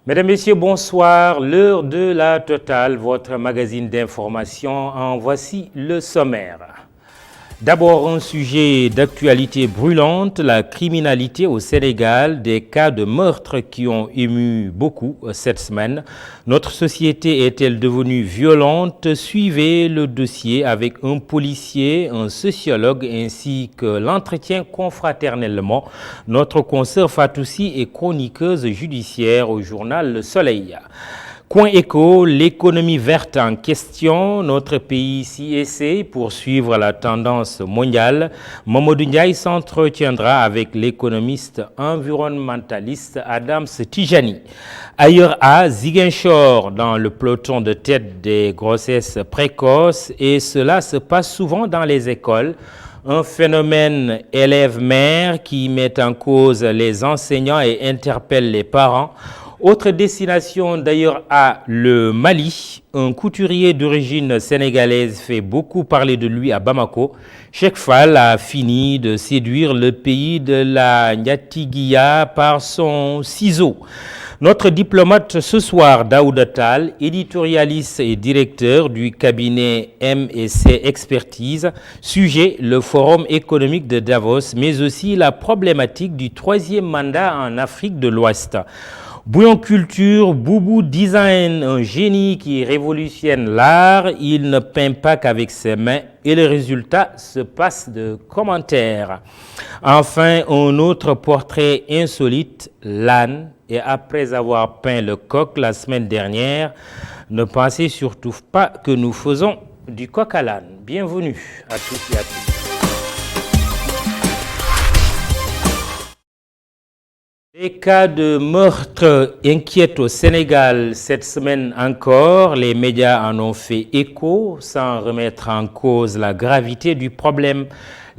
Mesdames, Messieurs, bonsoir. L'heure de la totale, votre magazine d'information. En voici le sommaire. D'abord, un sujet d'actualité brûlante, la criminalité au Sénégal, des cas de meurtre qui ont ému beaucoup cette semaine. Notre société est-elle devenue violente? Suivez le dossier avec un policier, un sociologue ainsi que l'entretien confraternellement. Notre consoeur Fatoussi est chroniqueuse judiciaire au journal Le Soleil. Coin éco, l'économie verte en question, notre pays s'y essaie pour suivre la tendance mondiale. Mamadou Ndiaye s'entretiendra avec l'économiste environnementaliste Adams Tijani. Ailleurs à Ziguinchor, dans le peloton de tête des grossesses précoces, et cela se passe souvent dans les écoles. Un phénomène élève-mère qui met en cause les enseignants et interpelle les parents. Autre destination d'ailleurs à le Mali, un couturier d'origine sénégalaise fait beaucoup parler de lui à Bamako. Cheikh Fall a fini de séduire le pays de la Nyatiguia par son ciseau. Notre diplomate ce soir, Daouda Tal, éditorialiste et directeur du cabinet M&C Expertise. Sujet, le forum économique de Davos, mais aussi la problématique du troisième mandat en Afrique de l'Ouest. Bouillon Culture, Boubou Design, un génie qui révolutionne l'art. Il ne peint pas qu'avec ses mains et le résultat se passe de commentaires. Enfin, un autre portrait insolite, l'âne. Et après avoir peint le coq la semaine dernière, ne pensez surtout pas que nous faisons du coq à l'âne. Bienvenue à tous et à tous. Les cas de meurtre inquiètent au Sénégal cette semaine encore. Les médias en ont fait écho sans remettre en cause la gravité du problème.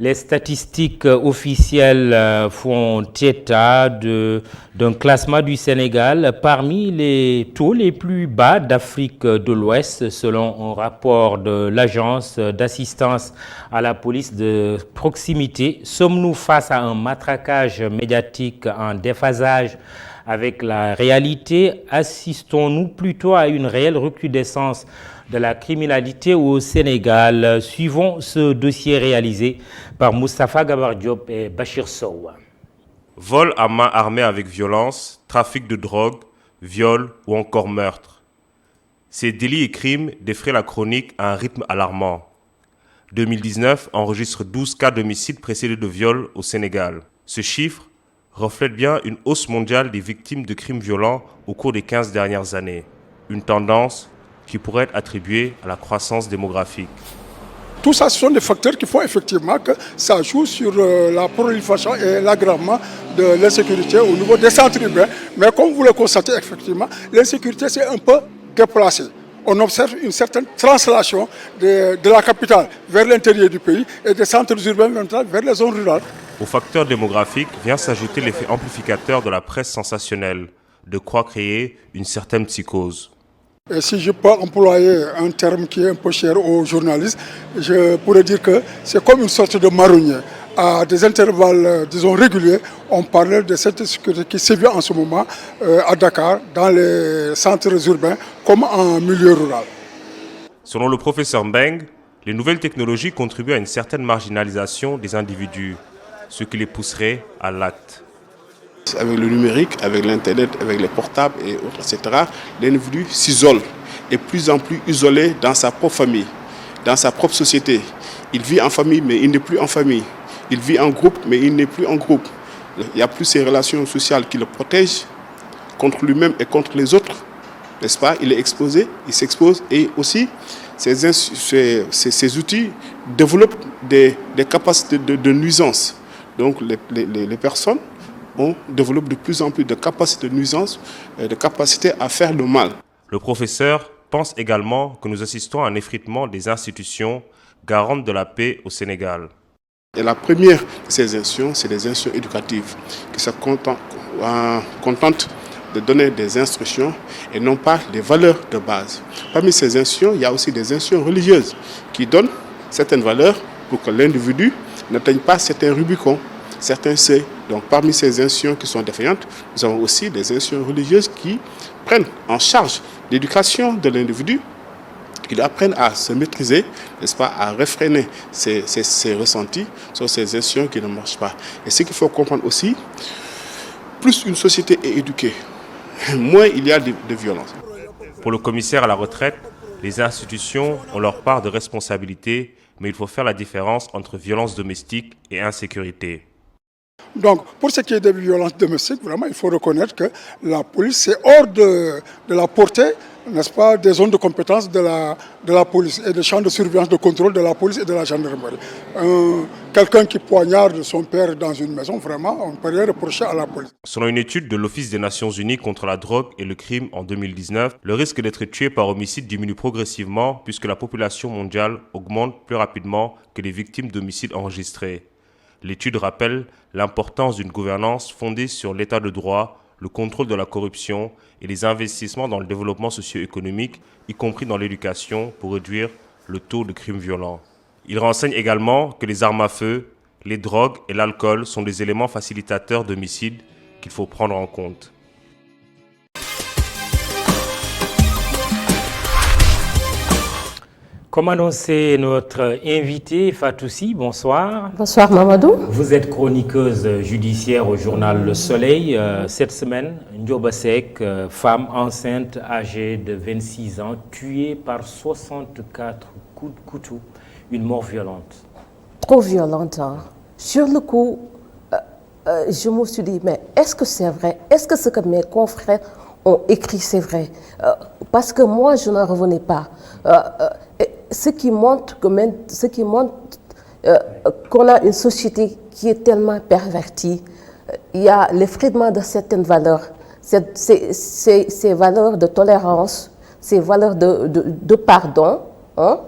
Les statistiques officielles font état d'un classement du Sénégal parmi les taux les plus bas d'Afrique de l'Ouest, selon un rapport de l'agence d'assistance à la police de proximité. Sommes-nous face à un matraquage médiatique en déphasage avec la réalité? Assistons-nous plutôt à une réelle recrudescence de la criminalité au Sénégal? Suivons ce dossier réalisé par Moustapha Gabar Diop et Bachir Sow. Vol à main armée avec violence, trafic de drogue, viol ou encore meurtre. Ces délits et crimes défraient la chronique à un rythme alarmant. 2019 enregistre 12 cas d'homicide précédés de viol au Sénégal. Ce chiffre reflète bien une hausse mondiale des victimes de crimes violents au cours des 15 dernières années. Une tendance qui pourrait être attribuée à la croissance démographique. Tout ça, ce sont des facteurs qui font effectivement que ça joue sur la prolifération et l'aggravement de l'insécurité au niveau des centres urbains. Mais comme vous le constatez, effectivement, l'insécurité s'est un peu déplacée. On observe une certaine translation de la capitale vers l'intérieur du pays et des centres urbains vers les zones rurales. Au facteur démographique vient s'ajouter l'effet amplificateur de la presse sensationnelle, de quoi créer une certaine psychose. Et si je peux employer un terme qui est un peu cher aux journalistes, je pourrais dire que c'est comme une sorte de marronnier. À des intervalles, disons, réguliers, on parlait de cette sécurité qui sévit en ce moment à Dakar, dans les centres urbains, comme en milieu rural. Selon le professeur Mbeng, les nouvelles technologies contribuent à une certaine marginalisation des individus, ce qui les pousserait à l'acte. Avec le numérique, avec l'internet, avec les portables et autres, etc., l'individu s'isole, est de plus en plus isolé dans sa propre famille, dans sa propre société. Il vit en famille, mais il n'est plus en famille. Il vit en groupe, mais il n'est plus en groupe. Il n'y a plus ces relations sociales qui le protègent contre lui-même et contre les autres, n'est-ce pas? Il est exposé, il s'expose et aussi ces outils développent des capacités de nuisance. Donc les personnes développe de plus en plus de capacités de nuisance, de capacités à faire le mal. Le professeur pense également que nous assistons à un effritement des institutions garantes de la paix au Sénégal. Et la première de ces institutions, c'est les institutions éducatives qui se contentent de donner des instructions et non pas des valeurs de base. Parmi ces institutions, il y a aussi des institutions religieuses qui donnent certaines valeurs pour que l'individu n'atteigne pas certains Rubicons. certains seuils. Donc parmi ces institutions qui sont défaillantes, nous avons aussi des institutions religieuses qui prennent en charge l'éducation de l'individu, qui apprennent à se maîtriser, n'est-ce pas, à réfréner ses ressentis sur ces institutions qui ne marchent pas. Et ce qu'il faut comprendre aussi, plus une société est éduquée, moins il y a de violence. Pour le commissaire à la retraite, les institutions ont leur part de responsabilité, mais il faut faire la différence entre violence domestique et insécurité. Donc, pour ce qui est des violences domestiques, vraiment, il faut reconnaître que la police, c'est hors de la portée, n'est-ce pas, des zones de compétence de la police et des champs de surveillance, de contrôle de la police et de la gendarmerie. Quelqu'un qui poignarde son père dans une maison, vraiment, on ne peut rien reprocher à la police. Selon une étude de l'Office des Nations Unies contre la drogue et le crime en 2019, le risque d'être tué par homicide diminue progressivement puisque la population mondiale augmente plus rapidement que les victimes d'homicides enregistrés. L'étude rappelle l'importance d'une gouvernance fondée sur l'état de droit, le contrôle de la corruption et les investissements dans le développement socio-économique, y compris dans l'éducation, pour réduire le taux de crimes violents. Il renseigne également que les armes à feu, les drogues et l'alcool sont des éléments facilitateurs d'homicides qu'il faut prendre en compte. Comme annoncé, notre invité Fatoussi, bonsoir. Bonsoir Mamadou. Vous êtes chroniqueuse judiciaire au journal Le Soleil. Cette semaine, Ndioba Seck, femme enceinte âgée de 26 ans, tuée par 64 coups de couteau, une mort violente. Trop violente. Hein. Sur le coup, je me suis dit, mais est-ce que c'est vrai? Est-ce que ce que mes confrères ont écrit, c'est vrai? Parce que moi, je n'en revenais pas. Ce qui montre qu'on a une société qui est tellement pervertie. Il y a l'effritement de certaines valeurs, ces valeurs de tolérance, ces valeurs de pardon, hein,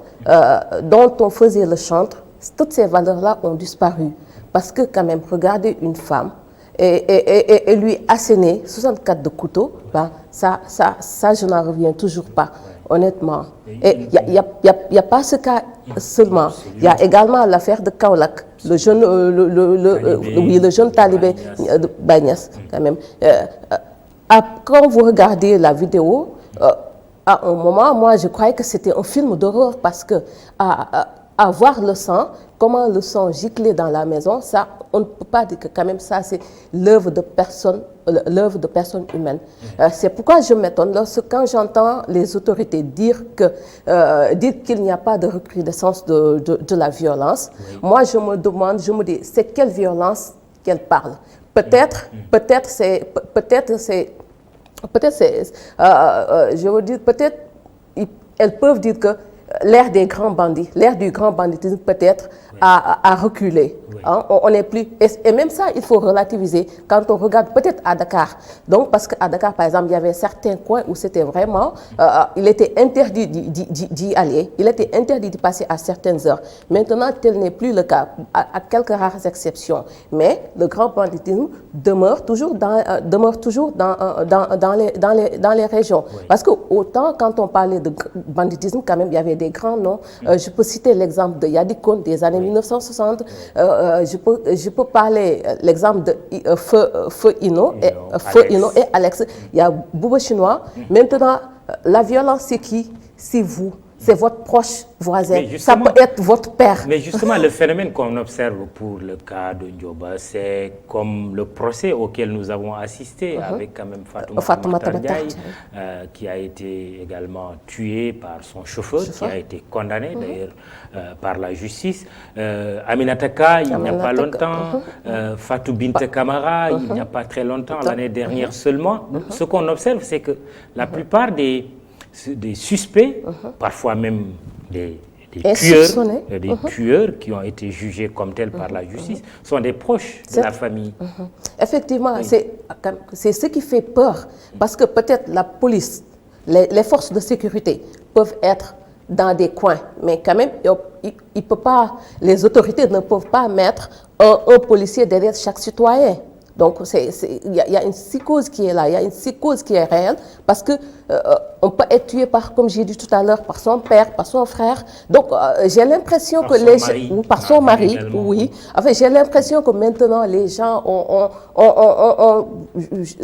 dont on faisait le chantre. Toutes ces valeurs-là ont disparu. Parce que quand même, regardez une femme et lui asséner 64 de couteaux, ben, ça, je n'en reviens toujours pas. Honnêtement. Et il n'y a pas ce cas seulement. Il y a également l'affaire de Kaolack, le jeune talibé de Bagnès, quand même. Quand vous regardez la vidéo, à un moment, moi, je croyais que c'était un film d'horreur parce que à voir le sang, comment le sang giclait dans la maison, ça, on ne peut pas dire que quand même ça, c'est l'œuvre de personnes humaines. C'est pourquoi je m'étonne quand j'entends les autorités dire qu'il n'y a pas de recrudescence de la violence. Oui. Moi, je me demande, je me dis, c'est quelle violence qu'elle parle? Peut-être elles peuvent dire que l'ère des grands bandits, l'ère du grand banditisme peut-être a reculé. Oui. Hein, on n'est plus... Et même ça, il faut relativiser quand on regarde peut-être à Dakar. Donc, parce qu'à Dakar, par exemple, il y avait certains coins où c'était vraiment... il était interdit d'y aller. Il était interdit d'y passer à certaines heures. Maintenant, tel n'est plus le cas, à quelques rares exceptions. Mais le grand banditisme demeure toujours dans les régions. Oui. Parce que autant, quand on parlait de banditisme, quand même, il y avait des grands noms. Je peux citer l'exemple de Yadikon des années 1960. Je peux parler l'exemple de Feu Ino et Alex. Il y a Bouba Chinois. Maintenant, la violence, c'est qui? C'est vous. C'est votre proche voisin. Ça peut être votre père. Mais justement, le phénomène qu'on observe pour le cas de Ndioba, c'est comme le procès auquel nous avons assisté avec quand même Fatoumata Ndiaye, qui a été également tué par son chauffeur, qui a été condamné d'ailleurs par la justice. Aminata Ka, il n'y a pas longtemps. Fatou Binte Kamara, il n'y a pas très longtemps, l'année dernière seulement. Ce qu'on observe, c'est que la plupart des suspects, parfois même des tueurs qui ont été jugés comme tels par la justice, sont des proches de la famille. Effectivement, c'est ce qui fait peur, parce que peut-être la police, les forces de sécurité peuvent être dans des coins, mais quand même, les autorités ne peuvent pas mettre un policier derrière chaque citoyen. Donc, il y a une psychose qui est là, il y a une psychose qui est réelle, parce que on peut être tué par, comme j'ai dit tout à l'heure, par son père, par son frère. Donc, j'ai l'impression que les gens, ou par son mari, oui. Enfin, j'ai l'impression que maintenant les gens ont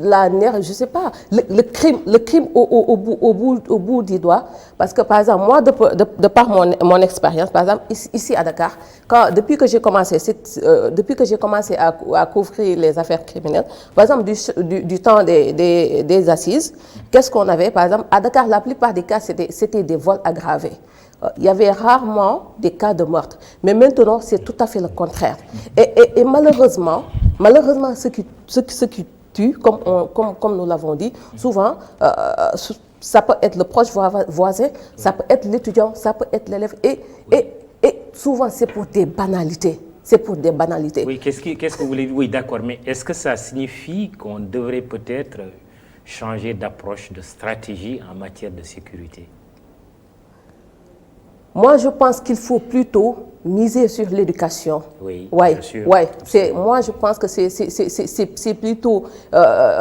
la nerf, je sais pas, le crime au bout du doigt. Parce que, par exemple, moi, de par mon expérience, par exemple, ici à Dakar, depuis que j'ai commencé à couvrir les affaires criminelles, par exemple, du temps des assises, qu'est-ce qu'on avait? Par exemple, à Dakar, la plupart des cas, c'était des vols aggravés. Il y avait rarement des cas de meurtre. Mais maintenant, c'est tout à fait le contraire. Et malheureusement, ce qui tue, comme nous l'avons dit, souvent, ça peut être le proche voisin, ça peut être l'étudiant, ça peut être l'élève. Et souvent, c'est pour des banalités. C'est pour des banalités. Oui, qu'est-ce que vous voulez dire? Oui, d'accord. Mais est-ce que ça signifie qu'on devrait peut-être changer d'approche, de stratégie en matière de sécurité? Moi, je pense qu'il faut plutôt miser sur l'éducation. Oui, ouais, bien sûr. Ouais. Moi, je pense que c'est plutôt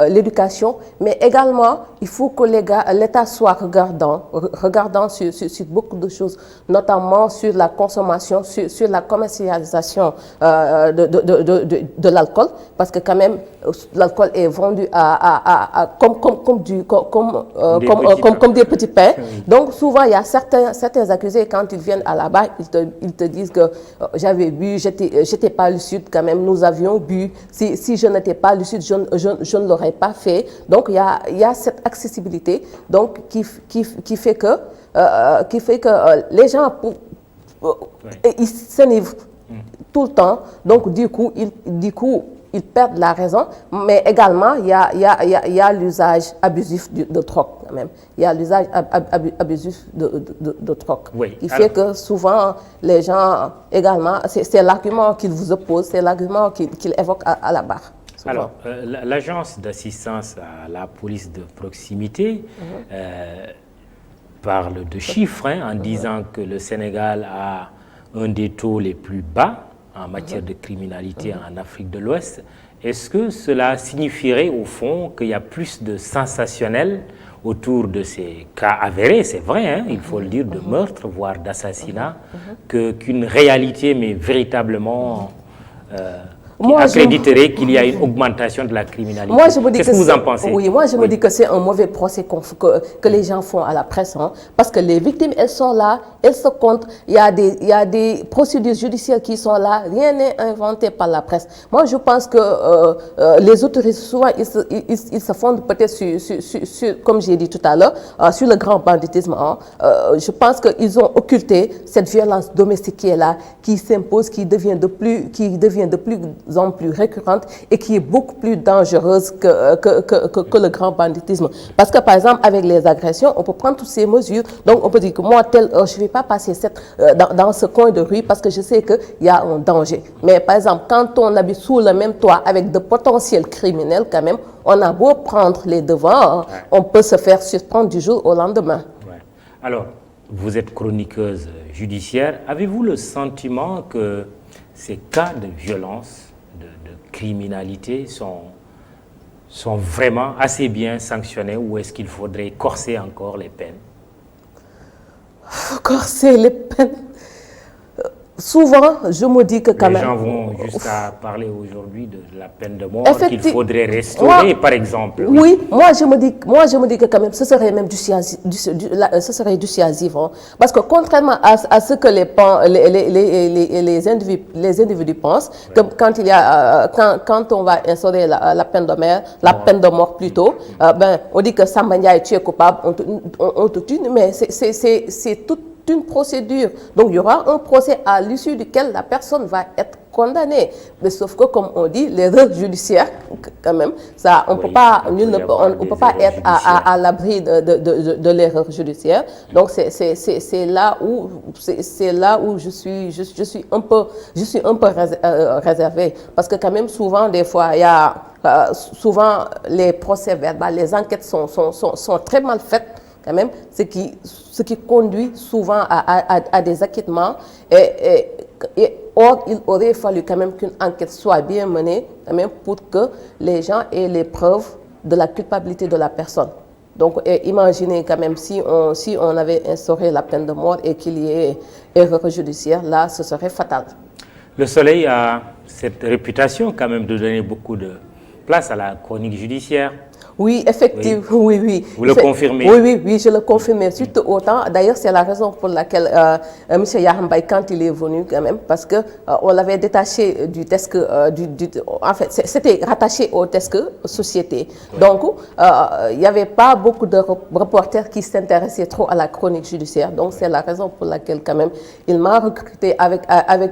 l'éducation, mais également, il faut que l'État soit regardant sur beaucoup de choses, notamment sur la consommation, sur la commercialisation de l'alcool, parce que quand même, l'alcool est vendu comme des petits pains. Oui. Donc, souvent, il y a certains accusés, quand ils viennent à la barre, ils te disent que j'avais bu, j'étais pas lucide quand même, nous avions bu, si je n'étais pas lucide, je ne l'aurais pas fait. Donc il y a cette accessibilité donc, qui fait que les gens ils s'enivrent tout le temps, donc du coup ils perdent la raison, mais également il y a l'usage abusif de drogue quand même. Il y a l'usage abusif de drogue, oui. Qui fait que souvent les gens également, c'est l'argument qu'ils vous opposent, c'est l'argument qu'ils évoquent à la barre. Souvent. Alors, l'agence d'assistance à la police de proximité parle de chiffres en disant que le Sénégal a un des taux les plus bas en matière de criminalité en Afrique de l'Ouest. Est-ce que cela signifierait au fond qu'il y a plus de sensationnel autour de ces cas avérés, c'est vrai, il faut le dire, de meurtre, voire d'assassinat, qu'une réalité, mais véritablement qui accréditerait qu'il y a une augmentation de la criminalité? Moi, je me dis Qu'est-ce que vous en pensez? Oui, moi je me dis que c'est un mauvais procès que les gens font à la presse, parce que les victimes, elles sont là, elles se comptent, il y a des procédures judiciaires qui sont là, rien n'est inventé par la presse. Moi, je pense que les autorités, souvent, ils se fondent peut-être sur, comme j'ai dit tout à l'heure, sur le grand banditisme. Je pense qu'ils ont occulté cette violence domestique qui est là, qui s'impose, qui devient de plus en plus récurrente et qui est beaucoup plus dangereuse que le grand banditisme. Parce que par exemple, avec les agressions, on peut prendre toutes ces mesures. Donc on peut dire que moi, je ne vais pas passer dans ce coin de rue parce que je sais qu'il y a un danger. Mais par exemple, quand on habite sous le même toit avec de potentiels criminels quand même, on a beau prendre les devants, on peut se faire surprendre du jour au lendemain. Ouais. Alors, vous êtes chroniqueuse judiciaire. Avez-vous le sentiment que ces cas de violence, de criminalité sont vraiment assez bien sanctionnés, ou est-ce qu'il faudrait corser encore les peines? Corser les peines? Souvent, je me dis que quand même... Les gens vont jusqu'à parler aujourd'hui de la peine de mort qu'il faudrait restaurer, par exemple. Oui, moi je me dis que quand même, ce serait même dissuasif. Parce que contrairement à ce que les individus pensent, que quand on va instaurer la peine de mort plutôt, on dit que Samba Ndiaye, tu es coupable, on te tue, mais c'est toute une procédure. Donc, il y aura un procès à l'issue duquel la personne va être condamnée. Mais sauf que, comme on dit, l'erreur judiciaire, quand même, ça, on ne peut pas être à l'abri de l'erreur judiciaire. Donc, c'est là où je suis un peu réservée. Parce que quand même, souvent, des fois, il y a souvent les procès verbaux, les enquêtes sont très mal faites. Quand même, ce qui conduit souvent à des acquittements. Et Or, il aurait fallu quand même qu'une enquête soit bien menée quand même pour que les gens aient les preuves de la culpabilité de la personne. Donc, imaginez quand même si on avait instauré la peine de mort et qu'il y ait erreur judiciaire, là, ce serait fatal. Le Soleil a cette réputation quand même de donner beaucoup de place à la chronique judiciaire. Oui, effectivement, oui. Vous le confirmez? Oui, je le confirme. Surtout autant. D'ailleurs, c'est la raison pour laquelle M. Yahambay, quand il est venu quand même, parce que on l'avait détaché du desk, en fait, c'était rattaché au desk société. Donc, il n'y avait pas beaucoup de reporters qui s'intéressaient trop à la chronique judiciaire. Donc, c'est la raison pour laquelle quand même, il m'a recruté avec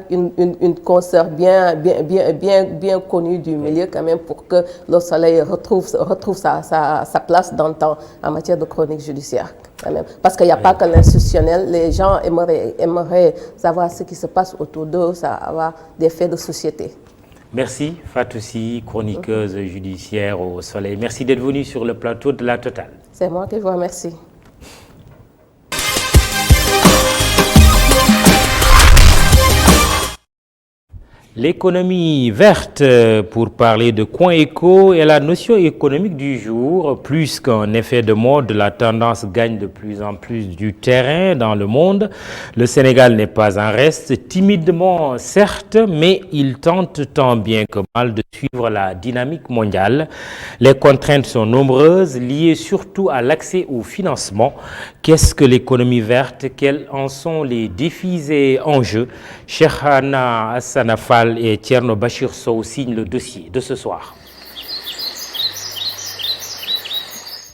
une consoeur bien connue du milieu quand même pour que le Soleil retrouve sa place dans le temps en matière de chronique judiciaire. Quand même. Parce qu'il n'y a pas que l'institutionnel, les gens aimeraient savoir ce qui se passe autour d'eux, savoir des faits de société. Merci Fatoussi, chroniqueuse judiciaire au Soleil. Merci d'être venue sur le plateau de La Totale. C'est moi qui vous remercie. L'économie verte, pour parler de Coin Éco, est la notion économique du jour. Plus qu'un effet de mode, la tendance gagne de plus en plus du terrain dans le monde. Le Sénégal n'est pas en reste, timidement certes, mais il tente tant bien que mal de suivre la dynamique mondiale. Les contraintes sont nombreuses, liées surtout à l'accès au financement. Qu'est-ce que l'économie verte? Quels en sont les défis et enjeux? Cheikhana Hassanafal et Thierno Bachir Sow signent le dossier de ce soir.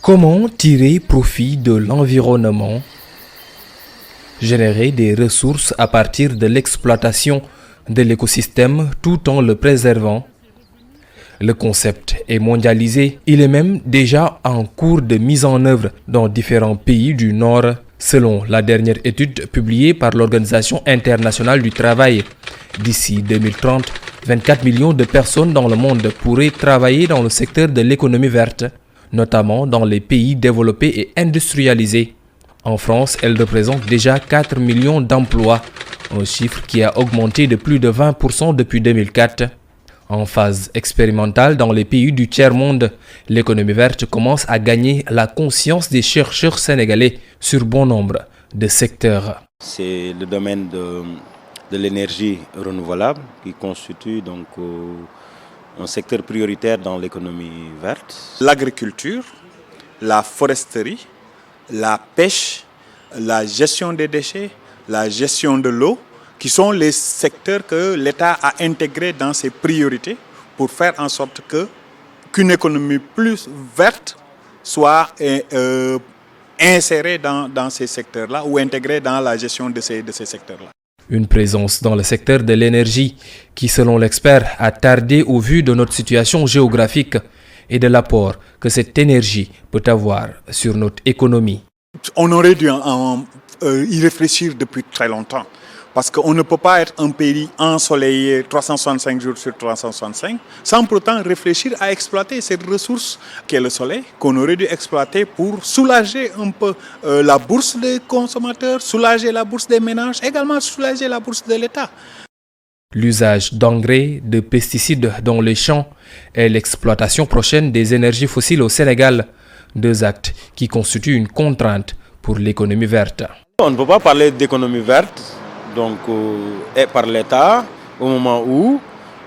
Comment tirer profit de l'environnement? Générer des ressources à partir de l'exploitation de l'écosystème tout en le préservant. Le concept est mondialisé, il est même déjà en cours de mise en œuvre dans différents pays du Nord. Selon la dernière étude publiée par l'Organisation internationale du travail, d'ici 2030, 24 millions de personnes dans le monde pourraient travailler dans le secteur de l'économie verte, notamment dans les pays développés et industrialisés. En France, elle représente déjà 4 millions d'emplois, un chiffre qui a augmenté de plus de 20% depuis 2004. En phase expérimentale dans les pays du tiers-monde, l'économie verte commence à gagner la conscience des chercheurs sénégalais sur bon nombre de secteurs. C'est le domaine de l'énergie renouvelable qui constitue donc un secteur prioritaire dans l'économie verte. L'agriculture, la foresterie, la pêche, la gestion des déchets, la gestion de l'eau, qui sont les secteurs que l'État a intégrés dans ses priorités pour faire en sorte qu'une économie plus verte soit insérée dans ces secteurs-là ou intégrée dans la gestion de ces secteurs-là. Une présence dans le secteur de l'énergie qui, selon l'expert, a tardé au vu de notre situation géographique et de l'apport que cette énergie peut avoir sur notre économie. On aurait dû y réfléchir depuis très longtemps. Parce qu'on ne peut pas être un pays ensoleillé 365 jours sur 365 sans pourtant réfléchir à exploiter cette ressource qu'est le soleil, qu'on aurait dû exploiter pour soulager un peu la bourse des consommateurs, soulager la bourse des ménages, également soulager la bourse de l'État. L'usage d'engrais, de pesticides dans les champs et l'exploitation prochaine des énergies fossiles au Sénégal, deux actes qui constituent une contrainte pour l'économie verte. On ne peut pas parler d'économie verte par l'État au moment où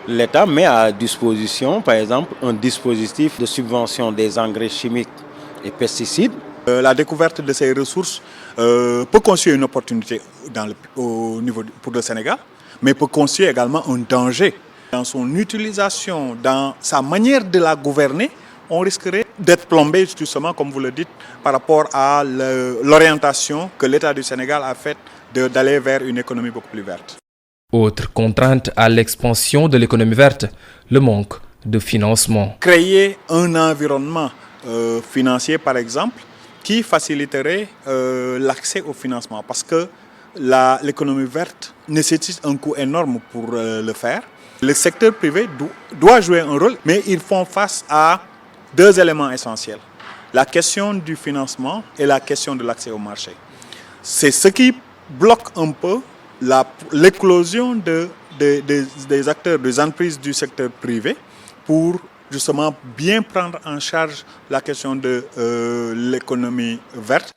l'État met à disposition, par exemple, un dispositif de subvention des engrais chimiques et pesticides. La découverte de ces ressources peut constituer une opportunité pour le Sénégal, mais peut constituer également un danger. Dans son utilisation, dans sa manière de la gouverner, on risquerait d'être plombé, justement, comme vous le dites, par rapport à l'orientation que l'État du Sénégal a faite d'aller vers une économie beaucoup plus verte. Autre contrainte à l'expansion de l'économie verte, le manque de financement. Créer un environnement financier, par exemple, qui faciliterait l'accès au financement. Parce que l'économie verte nécessite un coût énorme pour le faire. Le secteur privé doit jouer un rôle, mais ils font face à deux éléments essentiels. La question du financement et la question de l'accès au marché. C'est ce qui bloque un peu l'éclosion de des acteurs, des entreprises du secteur privé pour justement bien prendre en charge la question de l'économie verte.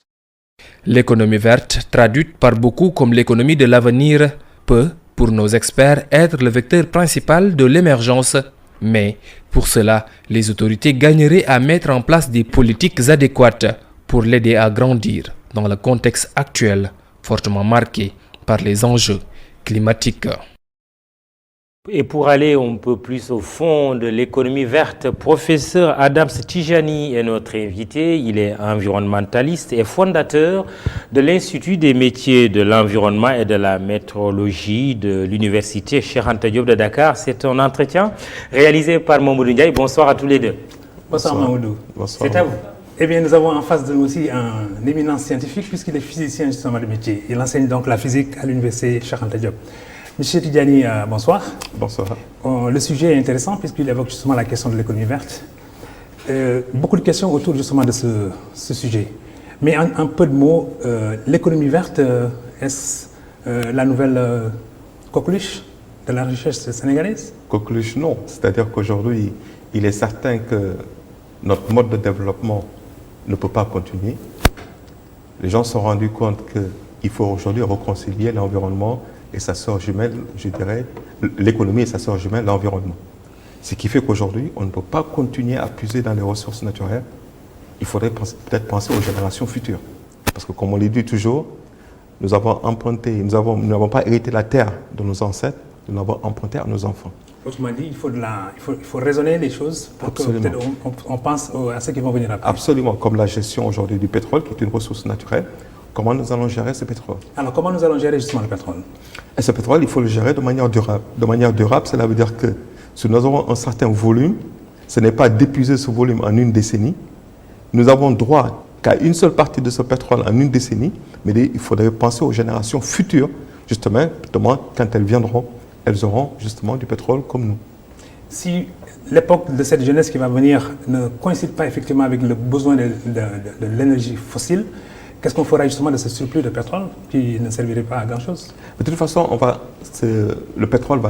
L'économie verte, traduite par beaucoup comme l'économie de l'avenir, peut, pour nos experts, être le vecteur principal de l'émergence. Mais pour cela, les autorités gagneraient à mettre en place des politiques adéquates pour l'aider à grandir dans le contexte actuel, fortement marqué par les enjeux climatiques. Et pour aller un peu plus au fond de l'économie verte, professeur Adams Tijani est notre invité. Il est environnementaliste et fondateur de l'Institut des métiers de l'environnement et de la météorologie de l'Université Cheikh Anta Diop de Dakar. C'est un entretien réalisé par Mamoudou Ndiaye. Bonsoir à tous les deux. Bonsoir Mamoudou. Bonsoir. C'est à vous. Eh bien, nous avons en face de nous aussi un éminent scientifique puisqu'il est physicien justement de métier. Il enseigne donc la physique à l'Université Cheikh Anta Diop. Monsieur Tidjani, bonsoir. Bonsoir. Le sujet est intéressant puisqu'il évoque justement la question de l'économie verte. Beaucoup de questions autour justement de ce sujet. Mais en peu de mots, l'économie verte, est-ce la nouvelle coqueluche de la recherche sénégalaise? Coqueluche, non. C'est-à-dire qu'aujourd'hui, il est certain que notre mode de développement ne peut pas continuer. Les gens se sont rendus compte qu'il faut aujourd'hui réconcilier l'environnement et sa sœur jumelle, je dirais, l'économie et sa sœur jumelle, l'environnement. Ce qui fait qu'aujourd'hui, on ne peut pas continuer à puiser dans les ressources naturelles. Il faudrait peut-être penser aux générations futures. Parce que comme on le dit toujours, nous avons emprunté, nous n'avons pas hérité la terre de nos ancêtres, nous l'avons emprunté à nos enfants. Autrement dit, il faut raisonner les choses pour qu'on pense à ceux qui vont venir après. Absolument, comme la gestion aujourd'hui du pétrole, qui est une ressource naturelle. Comment nous allons gérer ce pétrole? Alors, comment nous allons gérer justement le pétrole? Et ce pétrole, il faut le gérer de manière durable. De manière durable, cela veut dire que si nous avons un certain volume, ce n'est pas d'épuiser ce volume en une décennie. Nous avons droit qu'à une seule partie de ce pétrole en une décennie, mais il faudrait penser aux générations futures, justement, quand elles viendront, elles auront justement du pétrole comme nous. Si l'époque de cette jeunesse qui va venir ne coïncide pas effectivement avec le besoin de l'énergie fossile, qu'est-ce qu'on fera justement de ce surplus de pétrole qui ne servirait pas à grand-chose? De toute façon, le pétrole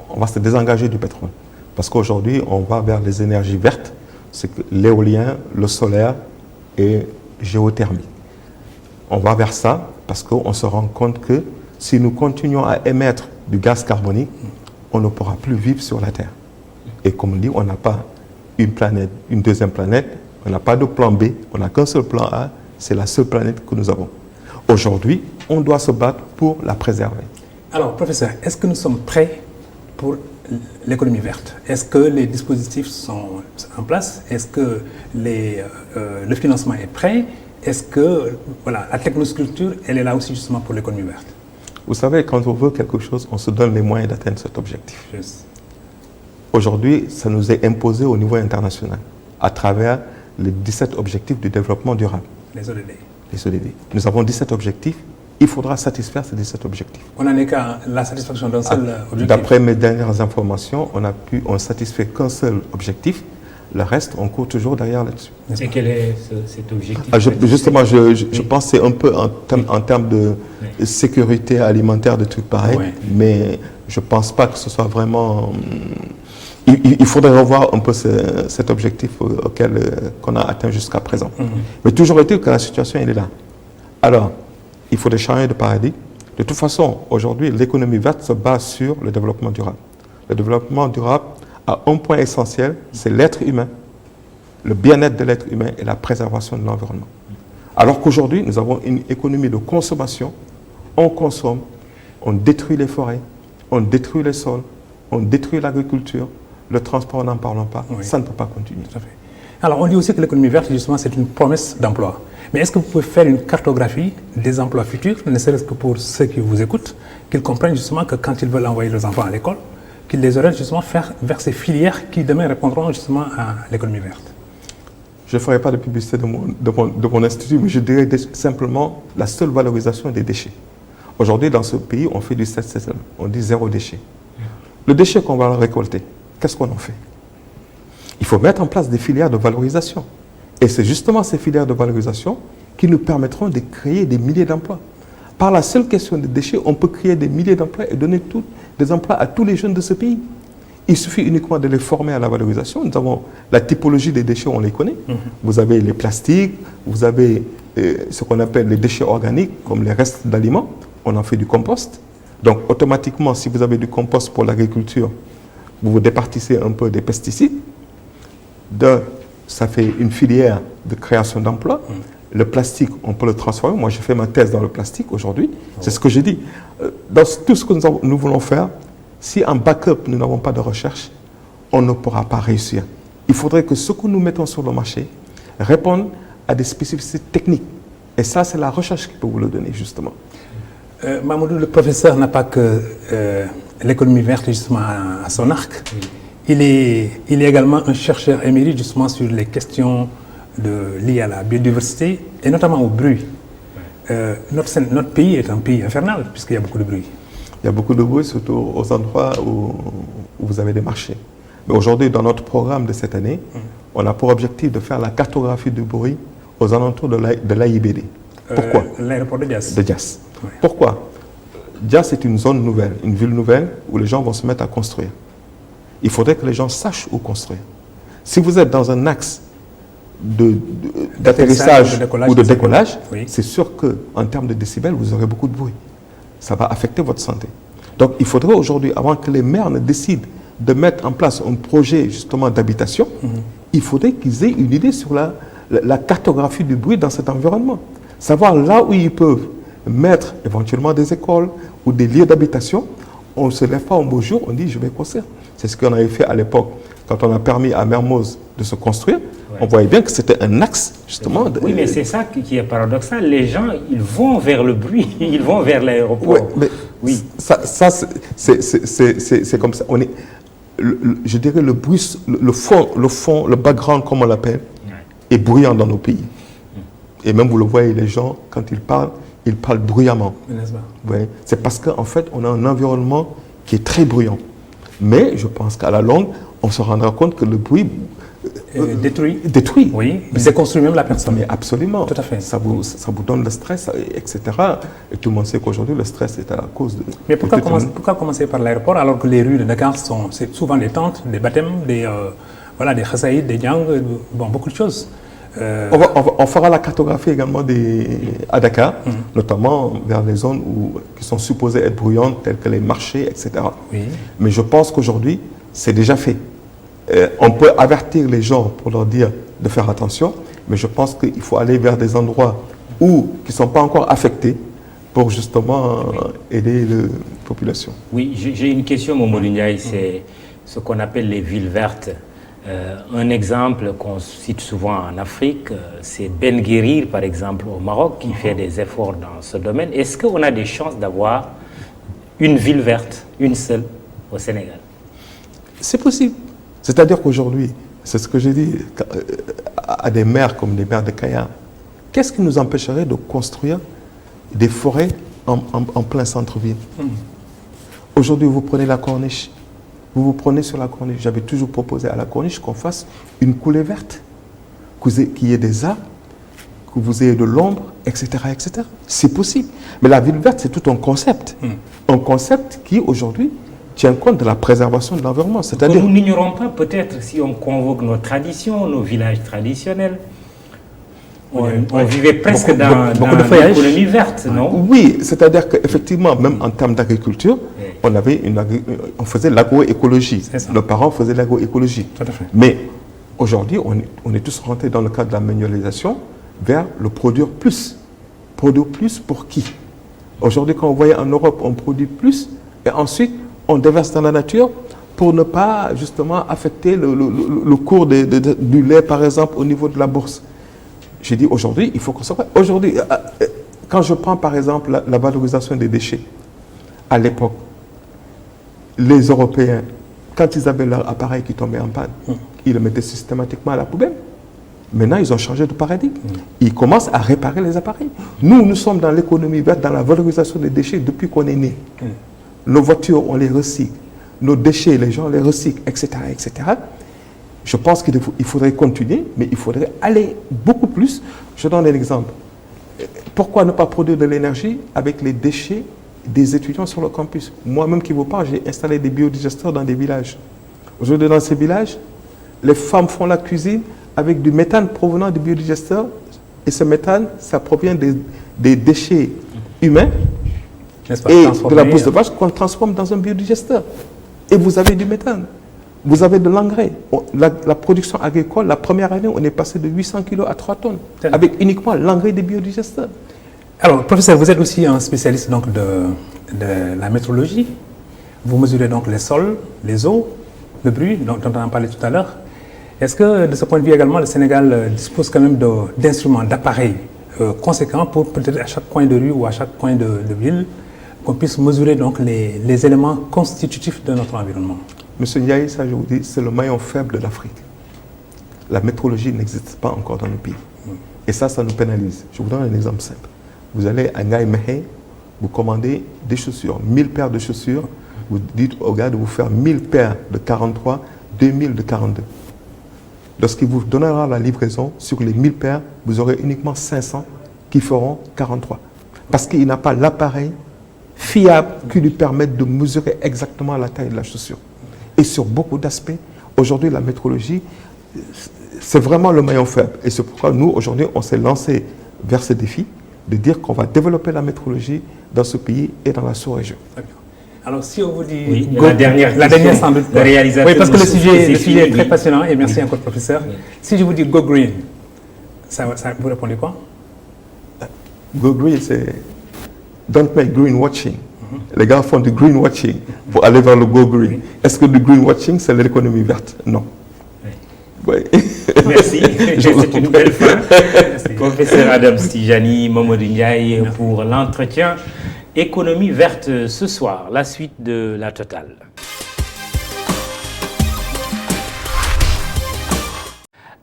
on va se désengager du pétrole. Parce qu'aujourd'hui, on va vers les énergies vertes, c'est l'éolien, le solaire et géothermie. On va vers ça parce qu'on se rend compte que si nous continuons à émettre du gaz carbonique, on ne pourra plus vivre sur la Terre. Et comme on dit, on n'a pas une planète, une deuxième planète, on n'a pas de plan B, on n'a qu'un seul plan A. C'est la seule planète que nous avons. Aujourd'hui, on doit se battre pour la préserver. Alors, professeur, est-ce que nous sommes prêts pour l'économie verte? Est-ce que les dispositifs sont en place? Est-ce que le financement est prêt? Est-ce que la technostructure, elle est là aussi justement pour l'économie verte? Vous savez, quand on veut quelque chose, on se donne les moyens d'atteindre cet objectif. Yes. Aujourd'hui, ça nous est imposé au niveau international à travers les 17 objectifs du développement durable. Les ODD. Les ODD. Nous avons 17 objectifs. Il faudra satisfaire ces 17 objectifs. On n'en est qu'à la satisfaction d'un seul objectif. D'après mes dernières informations, on ne satisfait qu'un seul objectif. Le reste, on court toujours derrière là-dessus. Et quel est cet objectif? Justement, je pense que c'est un peu en termes de sécurité alimentaire, de trucs pareils. Oui. Mais je ne pense pas que ce soit vraiment... Il faudrait revoir un peu cet objectif qu'on a atteint jusqu'à présent. Mais toujours est-il que la situation, elle est là. Alors, il faudrait changer de paradigme. De toute façon, aujourd'hui, l'économie verte se base sur le développement durable. Le développement durable a un point essentiel, c'est l'être humain, le bien-être de l'être humain et la préservation de l'environnement. Alors qu'aujourd'hui, nous avons une économie de consommation. On consomme, on détruit les forêts, on détruit les sols, on détruit l'agriculture. Le transport, n'en parlons pas, oui. Ça ne peut pas continuer. Tout à fait. Alors, on dit aussi que l'économie verte, justement, c'est une promesse d'emploi. Mais est-ce que vous pouvez faire une cartographie des emplois futurs, ne serait-ce que pour ceux qui vous écoutent, qu'ils comprennent justement que quand ils veulent envoyer leurs enfants à l'école, qu'ils les orientent justement vers ces filières qui demain répondront justement à l'économie verte? Je ne ferai pas de publicité de mon institut, mais je dirais simplement la seule valorisation des déchets. Aujourd'hui, dans ce pays, on fait du 7-7, on dit zéro déchet. Le déchet qu'on va récolter, qu'est-ce qu'on en fait? Il faut mettre en place des filières de valorisation. Et c'est justement ces filières de valorisation qui nous permettront de créer des milliers d'emplois. par la seule question des déchets, on peut créer des milliers d'emplois et donner des emplois à tous les jeunes de ce pays. Il suffit uniquement de les former à la valorisation. Nous avons la typologie des déchets, on les connaît. Vous avez les plastiques, vous avez ce qu'on appelle les déchets organiques, comme les restes d'aliments. On en fait du compost. Donc, automatiquement, si vous avez du compost pour l'agriculture, vous vous départissez un peu des pesticides. Ça fait une filière de création d'emplois. Le plastique, on peut le transformer. Moi, j'ai fait ma thèse dans le plastique aujourd'hui. C'est ce que j'ai dit. Dans tout ce que nous voulons faire, si en backup, nous n'avons pas de recherche, on ne pourra pas réussir. Il faudrait que ce que nous mettons sur le marché réponde à des spécificités techniques. Et ça, c'est la recherche qui peut vous le donner, justement. Mamadou, le professeur n'a pas que l'économie verte, justement, à son arc. Il est également un chercheur émérite, justement, sur les questions liées à la biodiversité, et notamment au bruit. Notre pays est un pays infernal, puisqu'il y a beaucoup de bruit. Il y a beaucoup de bruit, surtout aux endroits où vous avez des marchés. Mais aujourd'hui, dans notre programme de cette année, on a pour objectif de faire la cartographie du bruit aux alentours de l'AIBD. Pourquoi? L'aéroport de Diass. De Diass. Ouais. Pourquoi? Diass est une zone nouvelle, une ville nouvelle où les gens vont se mettre à construire. Il faudrait que les gens sachent où construire. Si vous êtes dans un axe d'atterrissage ou de décollage, oui, c'est sûr qu'en termes de décibels, vous aurez beaucoup de bruit. Ça va affecter votre santé. Donc il faudrait aujourd'hui, avant que les maires ne décident de mettre en place un projet justement d'habitation, il faudrait qu'ils aient une idée sur la cartographie du bruit dans cet environnement. Savoir là où ils peuvent mettre éventuellement des écoles ou des lieux d'habitation. On ne se lève pas un beau jour, on dit je vais construire. C'est ce qu'on avait fait à l'époque quand on a permis à Mermoz de se construire. Ouais. On voyait bien que c'était un axe justement. Oui, mais c'est ça qui est paradoxal. Les gens, ils vont vers le bruit, ils vont vers l'aéroport. Ouais, mais oui, ça c'est comme ça. On est, je dirais le bruit, le fond, le background comme on l'appelle, est bruyant dans nos pays. Et même vous le voyez, les gens quand ils parlent bruyamment. Ouais. C'est parce qu'en fait, on a un environnement qui est très bruyant. Mais je pense qu'à la longue, on se rendra compte que le bruit détruit. Oui, mais c'est construit même la personne. Mais absolument. Tout à fait. Ça vous donne le stress, etc. Et tout le monde sait qu'aujourd'hui, le stress est à la cause de... Mais pourquoi commencer par l'aéroport alors que les rues de Dakar c'est souvent des tentes, des baptêmes, des chassaïds, des gangs, beaucoup de choses. On fera la cartographie également à Dakar, notamment vers les zones qui sont supposées être bruyantes, telles que les marchés, etc. Oui. Mais je pense qu'aujourd'hui, c'est déjà fait. On peut avertir les gens pour leur dire de faire attention, mais je pense qu'il faut aller vers des endroits qui ne sont pas encore affectés pour justement aider la population. Oui, j'ai une question, Mamadou Ndiaye, c'est ce qu'on appelle les villes vertes. Un exemple qu'on cite souvent en Afrique, c'est Ben Guérir, par exemple, au Maroc, qui fait des efforts dans ce domaine. Est-ce qu'on a des chances d'avoir une ville verte, une seule, au Sénégal? C'est possible. C'est-à-dire qu'aujourd'hui, c'est ce que j'ai dit à des maires comme des maires de Kaya, qu'est-ce qui nous empêcherait de construire des forêts en plein centre-ville? Aujourd'hui, vous prenez la Corniche. Vous prenez sur la Corniche. J'avais toujours proposé à la Corniche qu'on fasse une coulée verte, qu'il y ait des arbres, que vous ayez de l'ombre, etc., etc. C'est possible. Mais la ville verte, c'est tout un concept. Un concept qui, aujourd'hui, tient compte de la préservation de l'environnement. C'est-à-dire... Nous n'ignorons pas, peut-être, si on convoque nos traditions, nos villages traditionnels. On vivait presque dans l'économie verte, non? Oui, c'est-à-dire qu'effectivement, même en termes d'agriculture, on faisait l'agroécologie. Nos parents faisaient l'agroécologie. Mais aujourd'hui, on est tous rentrés dans le cadre de la manualisation vers le produire plus. Produire plus pour qui? Aujourd'hui, quand on voyait en Europe, on produit plus et ensuite on déverse dans la nature pour ne pas justement affecter le cours du lait, par exemple, au niveau de la bourse. J'ai dit aujourd'hui, il faut qu'on se voit. Aujourd'hui, quand je prends par exemple la valorisation des déchets, à l'époque, les Européens, quand ils avaient leur appareil qui tombait en panne, ils le mettaient systématiquement à la poubelle. Maintenant, ils ont changé de paradigme. Ils commencent à réparer les appareils. Nous sommes dans l'économie verte, dans la valorisation des déchets depuis qu'on est né. Nos voitures, on les recycle. Nos déchets, les gens les recyclent, etc., etc. Je pense qu'il faudrait continuer, mais il faudrait aller beaucoup plus. Je donne un exemple. Pourquoi ne pas produire de l'énergie avec les déchets des étudiants sur le campus? Moi-même qui vous parle, j'ai installé des biodigesteurs dans des villages. Aujourd'hui, dans ces villages, les femmes font la cuisine avec du méthane provenant des biodigesteurs. Et ce méthane, ça provient des déchets humains et de la bouse de vache qu'on transforme dans un biodigesteur. Et vous avez du méthane. Vous avez de l'engrais. La production agricole, la première année, on est passé de 800 kg à 3 tonnes, avec uniquement l'engrais des biodigesteurs. Alors, professeur, vous êtes aussi un spécialiste donc, de la météorologie. Vous mesurez donc les sols, les eaux, le bruit, dont on en parlait tout à l'heure. Est-ce que, de ce point de vue également, le Sénégal dispose quand même d'instruments, d'appareils conséquents pour peut-être à chaque coin de rue ou à chaque coin de ville, qu'on puisse mesurer donc les éléments constitutifs de notre environnement? Monsieur Ndiaye, ça je vous dis, c'est le maillon faible de l'Afrique. La météorologie n'existe pas encore dans le pays. Et ça nous pénalise. Je vous donne un exemple simple. Vous allez à Ngaï Mehé, vous commandez des chaussures, 1000 paires de chaussures, vous dites au gars de vous faire 1000 paires de 43, 2000 de 42. Lorsqu'il vous donnera la livraison, sur les 1000 paires, vous aurez uniquement 500 qui feront 43. Parce qu'il n'a pas l'appareil fiable qui lui permette de mesurer exactement la taille de la chaussure. Et sur beaucoup d'aspects, aujourd'hui, la météorologie, c'est vraiment le maillon faible. Et c'est pourquoi nous, aujourd'hui, on s'est lancé vers ce défi de dire qu'on va développer la météorologie dans ce pays et dans la sous-région. Alors, si on vous dit... Oui, la dernière sans doute. réalisation. Oui, parce que le sujet est très passionnant, et merci encore, professeur. Oui. Si je vous dis Go Green, vous répondez quoi? Go Green, c'est Don't make greenwashing. Les gars font du greenwashing pour aller vers le Go Green. Est-ce que du greenwashing, c'est l'économie verte? Non. Oui. Merci. C'est une belle fin. Professeur Adams Tijani, Mamadou Ndiaye pour l'entretien Économie verte ce soir. La suite de la Totale.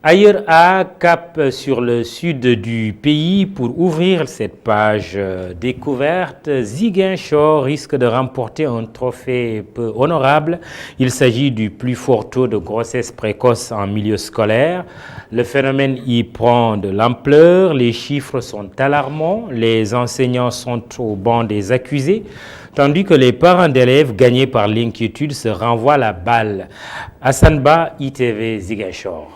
Ailleurs à Cap sur le sud du pays, pour ouvrir cette page découverte, Ziguinchor risque de remporter un trophée peu honorable. Il s'agit du plus fort taux de grossesse précoce en milieu scolaire. Le phénomène y prend de l'ampleur, les chiffres sont alarmants, les enseignants sont au banc des accusés, tandis que les parents d'élèves gagnés par l'inquiétude se renvoient la balle. Hassan Ba, ITV Ziguinchor.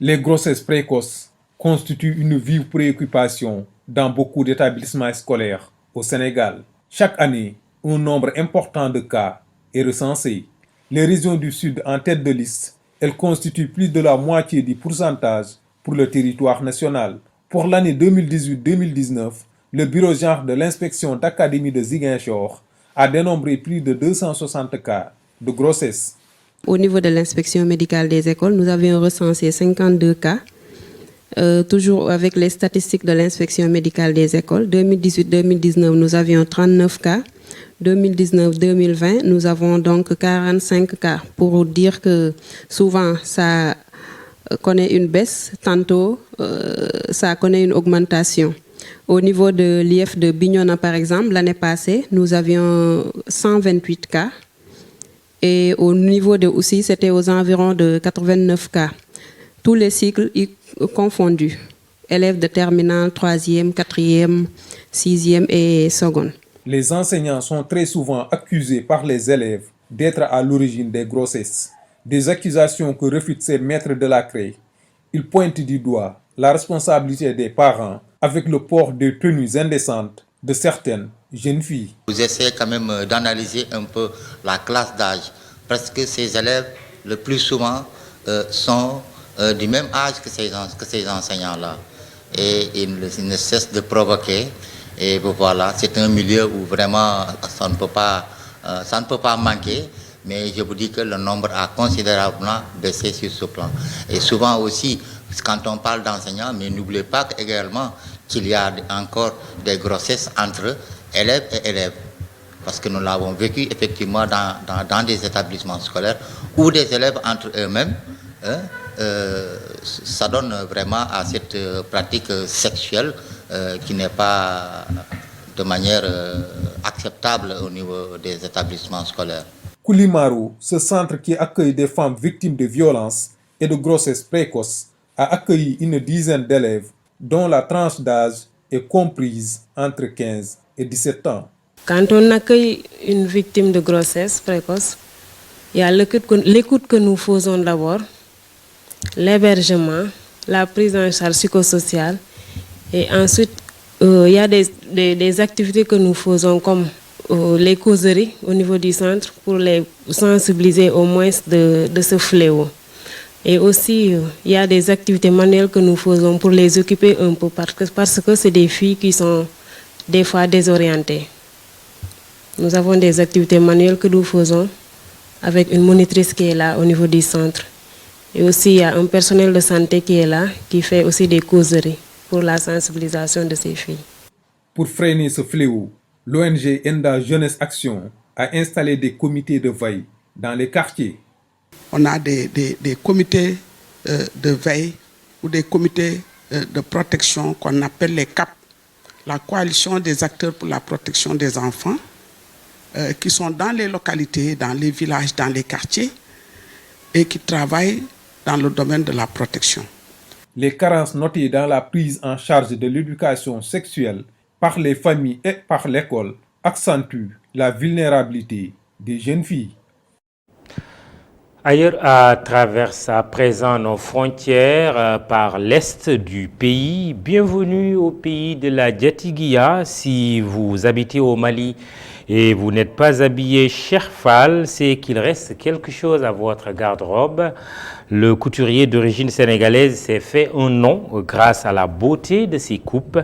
Les grossesses précoces constituent une vive préoccupation dans beaucoup d'établissements scolaires au Sénégal. Chaque année, un nombre important de cas est recensé. Les régions du Sud en tête de liste, elles constituent plus de la moitié du pourcentage pour le territoire national. Pour l'année 2018-2019, le bureau genre de l'inspection d'académie de Ziguinchor a dénombré plus de 260 cas de grossesse. Au niveau de l'inspection médicale des écoles, nous avions recensé 52 cas, toujours avec les statistiques de l'inspection médicale des écoles. 2018-2019, nous avions 39 cas. 2019-2020, nous avons donc 45 cas. Pour dire que souvent, ça connaît une baisse, tantôt, ça connaît une augmentation. Au niveau de l'IF de Bignona, par exemple, l'année passée, nous avions 128 cas. Et au niveau de Oussy, c'était aux environs de 89 cas. Tous les cycles confondus. Élèves de terminale, 3e, 4e, 6e et seconde. Les enseignants sont très souvent accusés par les élèves d'être à l'origine des grossesses. Des accusations que refutent ces maîtres de la CREI. Ils pointent du doigt la responsabilité des parents avec le port de tenues indécentes de certaines jeunes filles. Vous essayez quand même d'analyser un peu la classe d'âge. Presque ces élèves, le plus souvent, sont du même âge que ces enseignants-là. Et ils ne cessent de provoquer. Et voilà, c'est un milieu où vraiment ça ne peut pas manquer. Mais je vous dis que le nombre a considérablement baissé sur ce plan. Et souvent aussi, quand on parle d'enseignants, mais n'oubliez pas également qu'il y a encore des grossesses entre élèves et élèves. Parce que nous l'avons vécu effectivement dans des établissements scolaires où des élèves entre eux-mêmes, ça donne vraiment à cette pratique sexuelle qui n'est pas de manière acceptable au niveau des établissements scolaires. Koulimarou, ce centre qui accueille des femmes victimes de violences et de grossesses précoces, a accueilli une dizaine d'élèves dont la tranche d'âge est comprise entre 15 et 17 ans. Quand on accueille une victime de grossesse précoce, il y a l'écoute que nous faisons d'abord, l'hébergement, la prise en charge psychosociale et ensuite il y a des activités que nous faisons comme les causeries au niveau du centre pour les sensibiliser au moins de ce fléau. Et aussi, il y a des activités manuelles que nous faisons pour les occuper un peu parce que c'est des filles qui sont des fois désorientées. Nous avons des activités manuelles que nous faisons avec une monitrice qui est là au niveau du centre. Et aussi, il y a un personnel de santé qui est là, qui fait aussi des causeries pour la sensibilisation de ces filles. Pour freiner ce fléau, l'ONG Enda Jeunesse Action a installé des comités de veille dans les quartiers. On a des comités de veille ou des comités de protection qu'on appelle les CAP, la coalition des acteurs pour la protection des enfants, qui sont dans les localités, dans les villages, dans les quartiers et qui travaillent dans le domaine de la protection. Les carences notées dans la prise en charge de l'éducation sexuelle par les familles et par l'école accentuent la vulnérabilité des jeunes filles. Ailleurs, à travers à présent nos frontières par l'est du pays. Bienvenue au pays de la Diatiguia. Si vous habitez au Mali et vous n'êtes pas habillé Cherfal, c'est qu'il reste quelque chose à votre garde-robe. Le couturier d'origine sénégalaise s'est fait un nom grâce à la beauté de ses coupes.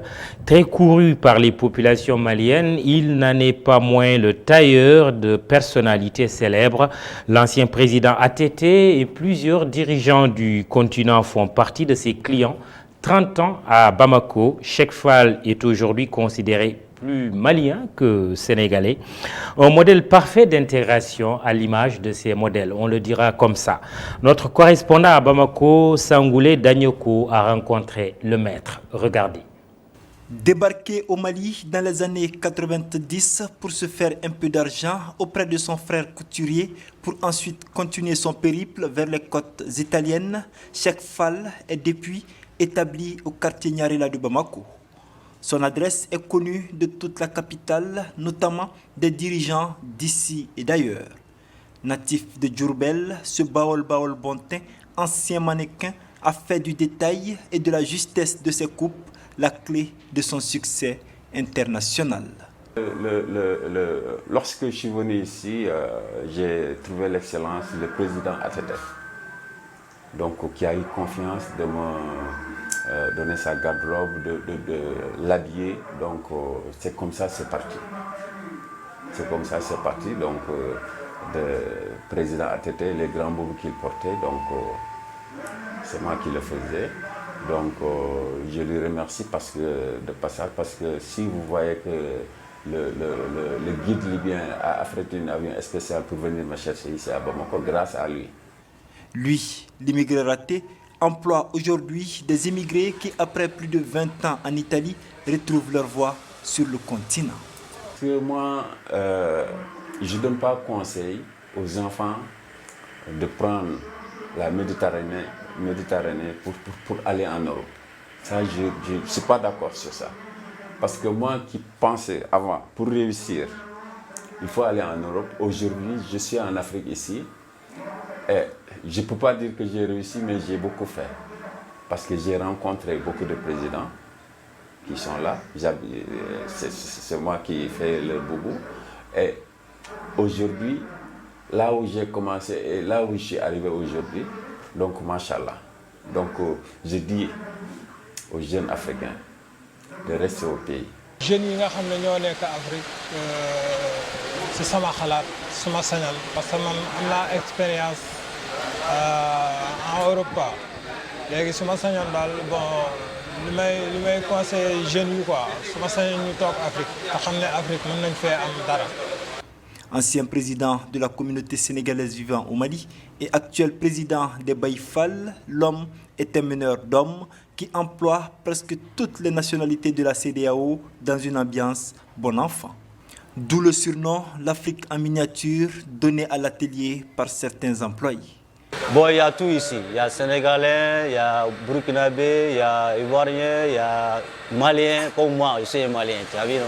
Très couru par les populations maliennes, il n'en est pas moins le tailleur de personnalités célèbres. L'ancien président ATT et plusieurs dirigeants du continent font partie de ses clients. 30 ans à Bamako, Cherfal est aujourd'hui considéré plus malien que sénégalais. Un modèle parfait d'intégration à l'image de ces modèles, on le dira comme ça. Notre correspondant à Bamako, Sangoulé Danyoko, a rencontré le maître. Regardez. Débarqué au Mali dans les années 90 pour se faire un peu d'argent auprès de son frère couturier pour ensuite continuer son périple vers les côtes italiennes, Cherfal est depuis établi au quartier Nyarela de Bamako. Son adresse est connue de toute la capitale, notamment des dirigeants d'ici et d'ailleurs. Natif de Djourbel, ce Baol Bontin, ancien mannequin, a fait du détail et de la justesse de ses coupes la clé de son succès international. Lorsque je suis venu ici, j'ai trouvé l'excellence du président ATT, donc qui a eu confiance de me donner sa garde-robe, de l'habiller. Donc c'est comme ça c'est parti. C'est comme ça c'est parti. Donc le président ATT, les grands boubous qu'il portait, donc c'est moi qui le faisais. Donc je lui remercie parce que, de passage, parce que si vous voyez que le guide libyen a affrété un avion spécial pour venir me chercher ici à Bamako grâce à lui. Lui, l'immigré raté, emploie aujourd'hui des immigrés qui, après plus de 20 ans en Italie, retrouvent leur voie sur le continent. Parce que moi, je ne donne pas conseil aux enfants de prendre la Méditerranée pour aller en Europe. Ça, je ne suis pas d'accord sur ça. Parce que moi qui pensais avant, pour réussir, il faut aller en Europe. Aujourd'hui, je suis en Afrique ici. Et je ne peux pas dire que j'ai réussi, mais j'ai beaucoup fait. Parce que j'ai rencontré beaucoup de présidents qui sont là. C'est moi qui fais le boubou. Et aujourd'hui, là où j'ai commencé et là où je suis arrivé aujourd'hui, donc machallah. Donc je dis aux jeunes Africains de rester au pays. Jeunes yi nga xam ne ñoo nekk Afrique c'est sama xalaat suma sañal parce que man am naa expérience en Europe quoi léegi suma sañal daal bon li may conseiller jeunes yi quoi suma sañal ñu toog Afrique te xam ne Afrique mën nañ fee am dara. Ancien président de la communauté sénégalaise vivant au Mali et actuel président des Baye Fall, l'homme est un meneur d'hommes qui emploie presque toutes les nationalités de la CEDEAO dans une ambiance bon enfant. D'où le surnom l'Afrique en miniature donné à l'atelier par certains employés. Bon, il y a tout ici. Il y a Sénégalais, il y a Burkinabé, il y a Ivoirien, il y a Malien, comme moi, je suis Malien, tu as vu, non?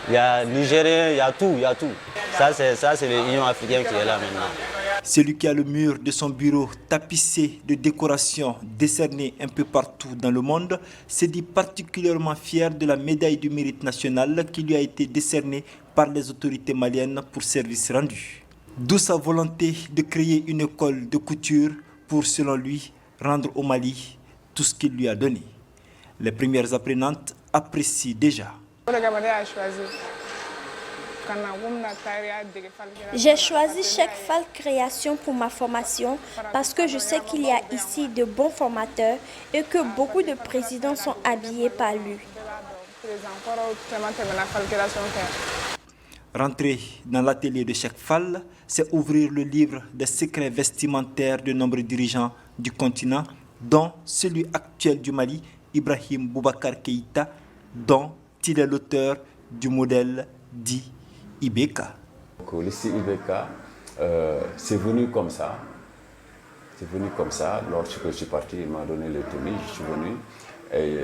Il y a Nigérien, il y a tout, il y a tout. Ça, c'est l'Union africaine qui est là maintenant. Celui qui a le mur de son bureau tapissé de décorations décernées un peu partout dans le monde s'est dit particulièrement fier de la médaille du mérite national qui lui a été décernée par les autorités maliennes pour service rendu. D'où sa volonté de créer une école de couture pour, selon lui, rendre au Mali tout ce qu'il lui a donné. Les premières apprenantes apprécient déjà. J'ai choisi Cheikh Fall Création pour ma formation parce que je sais qu'il y a ici de bons formateurs et que beaucoup de présidents sont habillés par lui. Rentrer dans l'atelier de Cheikh Fall, c'est ouvrir le livre des secrets vestimentaires de nombreux dirigeants du continent, dont celui actuel du Mali, Ibrahim Boubacar Keïta, dont il est l'auteur du modèle dit Ibeka. Le style Ibeka, c'est venu comme ça. C'est venu comme ça. Lorsque je suis parti, il m'a donné le tenue, je suis venu. Et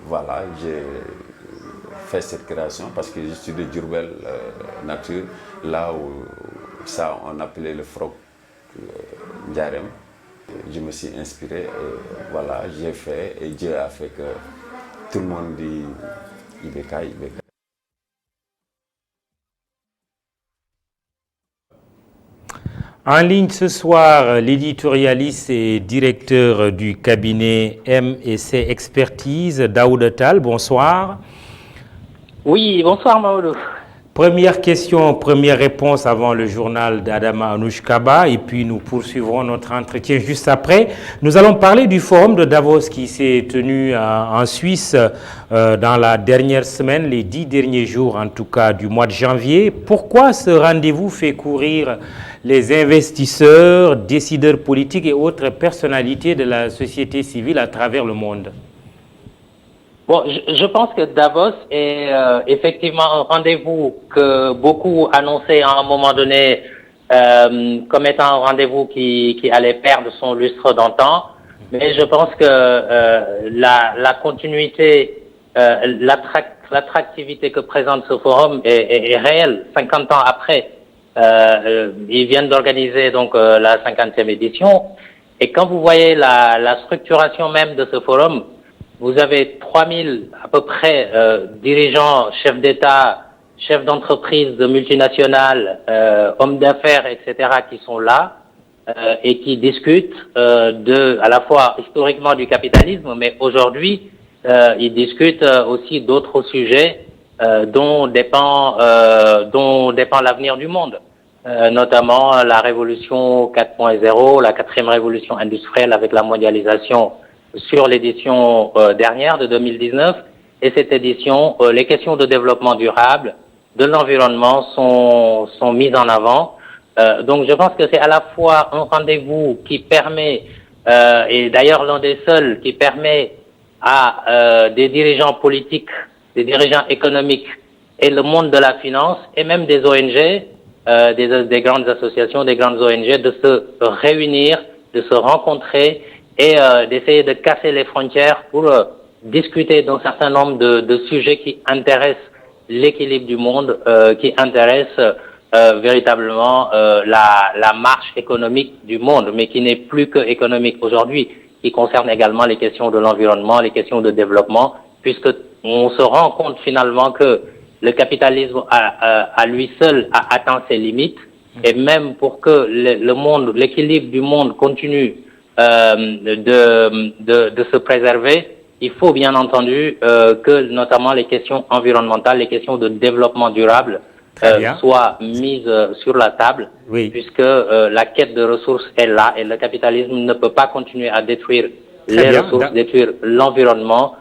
voilà, j'ai fait cette création parce que je suis de Diourbel nature, là où ça on appelait le froc Ndiarem. Je me suis inspiré et voilà, j'ai fait et Dieu a fait que tout le monde dit Ibeka, Ibeka. En ligne ce soir, l'éditorialiste et directeur du cabinet M&C Expertise, Daouda Tall. Bonsoir. Oui, bonsoir Maodo. Première question, première réponse avant le journal d'Adama Anouchkaba et puis nous poursuivrons notre entretien juste après. Nous allons parler du forum de Davos qui s'est tenu en Suisse dans la dernière semaine, les 10 derniers jours en tout cas du mois de janvier. Pourquoi ce rendez-vous fait courir les investisseurs, décideurs politiques et autres personnalités de la société civile à travers le monde? Bon, je pense que Davos est effectivement un rendez-vous que beaucoup annonçaient à un moment donné comme étant un rendez-vous qui allait perdre son lustre d'antan. Mais je pense que la continuité, l'attractivité que présente ce forum est réelle. 50 ans après, ils viennent d'organiser donc la 50e édition. Et quand vous voyez la structuration même de ce forum, vous avez 3000 à peu près dirigeants, chefs d'État, chefs d'entreprise, de multinationales, hommes d'affaires, etc. qui sont là et qui discutent à la fois historiquement du capitalisme, mais aujourd'hui ils discutent aussi d'autres sujets dont dépend l'avenir du monde, notamment la révolution 4.0, la 4e révolution industrielle avec la mondialisation sur l'édition dernière de 2019. Et cette édition, les questions de développement durable, de l'environnement sont mises en avant. Donc je pense que c'est à la fois un rendez-vous qui permet, et d'ailleurs l'un des seuls qui permet à des dirigeants politiques, des dirigeants économiques et le monde de la finance et même des ONG, des grandes associations, des grandes ONG, de se réunir, de se rencontrer et d'essayer de casser les frontières pour discuter d'un certain nombre de sujets qui intéressent l'équilibre du monde, qui intéressent véritablement la marche économique du monde, mais qui n'est plus que économique aujourd'hui, qui concerne également les questions de l'environnement, les questions de développement, puisque on se rend compte finalement que le capitalisme à lui seul a atteint ses limites, et même pour que le monde, l'équilibre du monde continue de se préserver, il faut bien entendu que notamment les questions environnementales, les questions de développement durable soient mises sur la table, puisque la quête de ressources est là et le capitalisme ne peut pas continuer à détruire les ressources, détruire l'environnement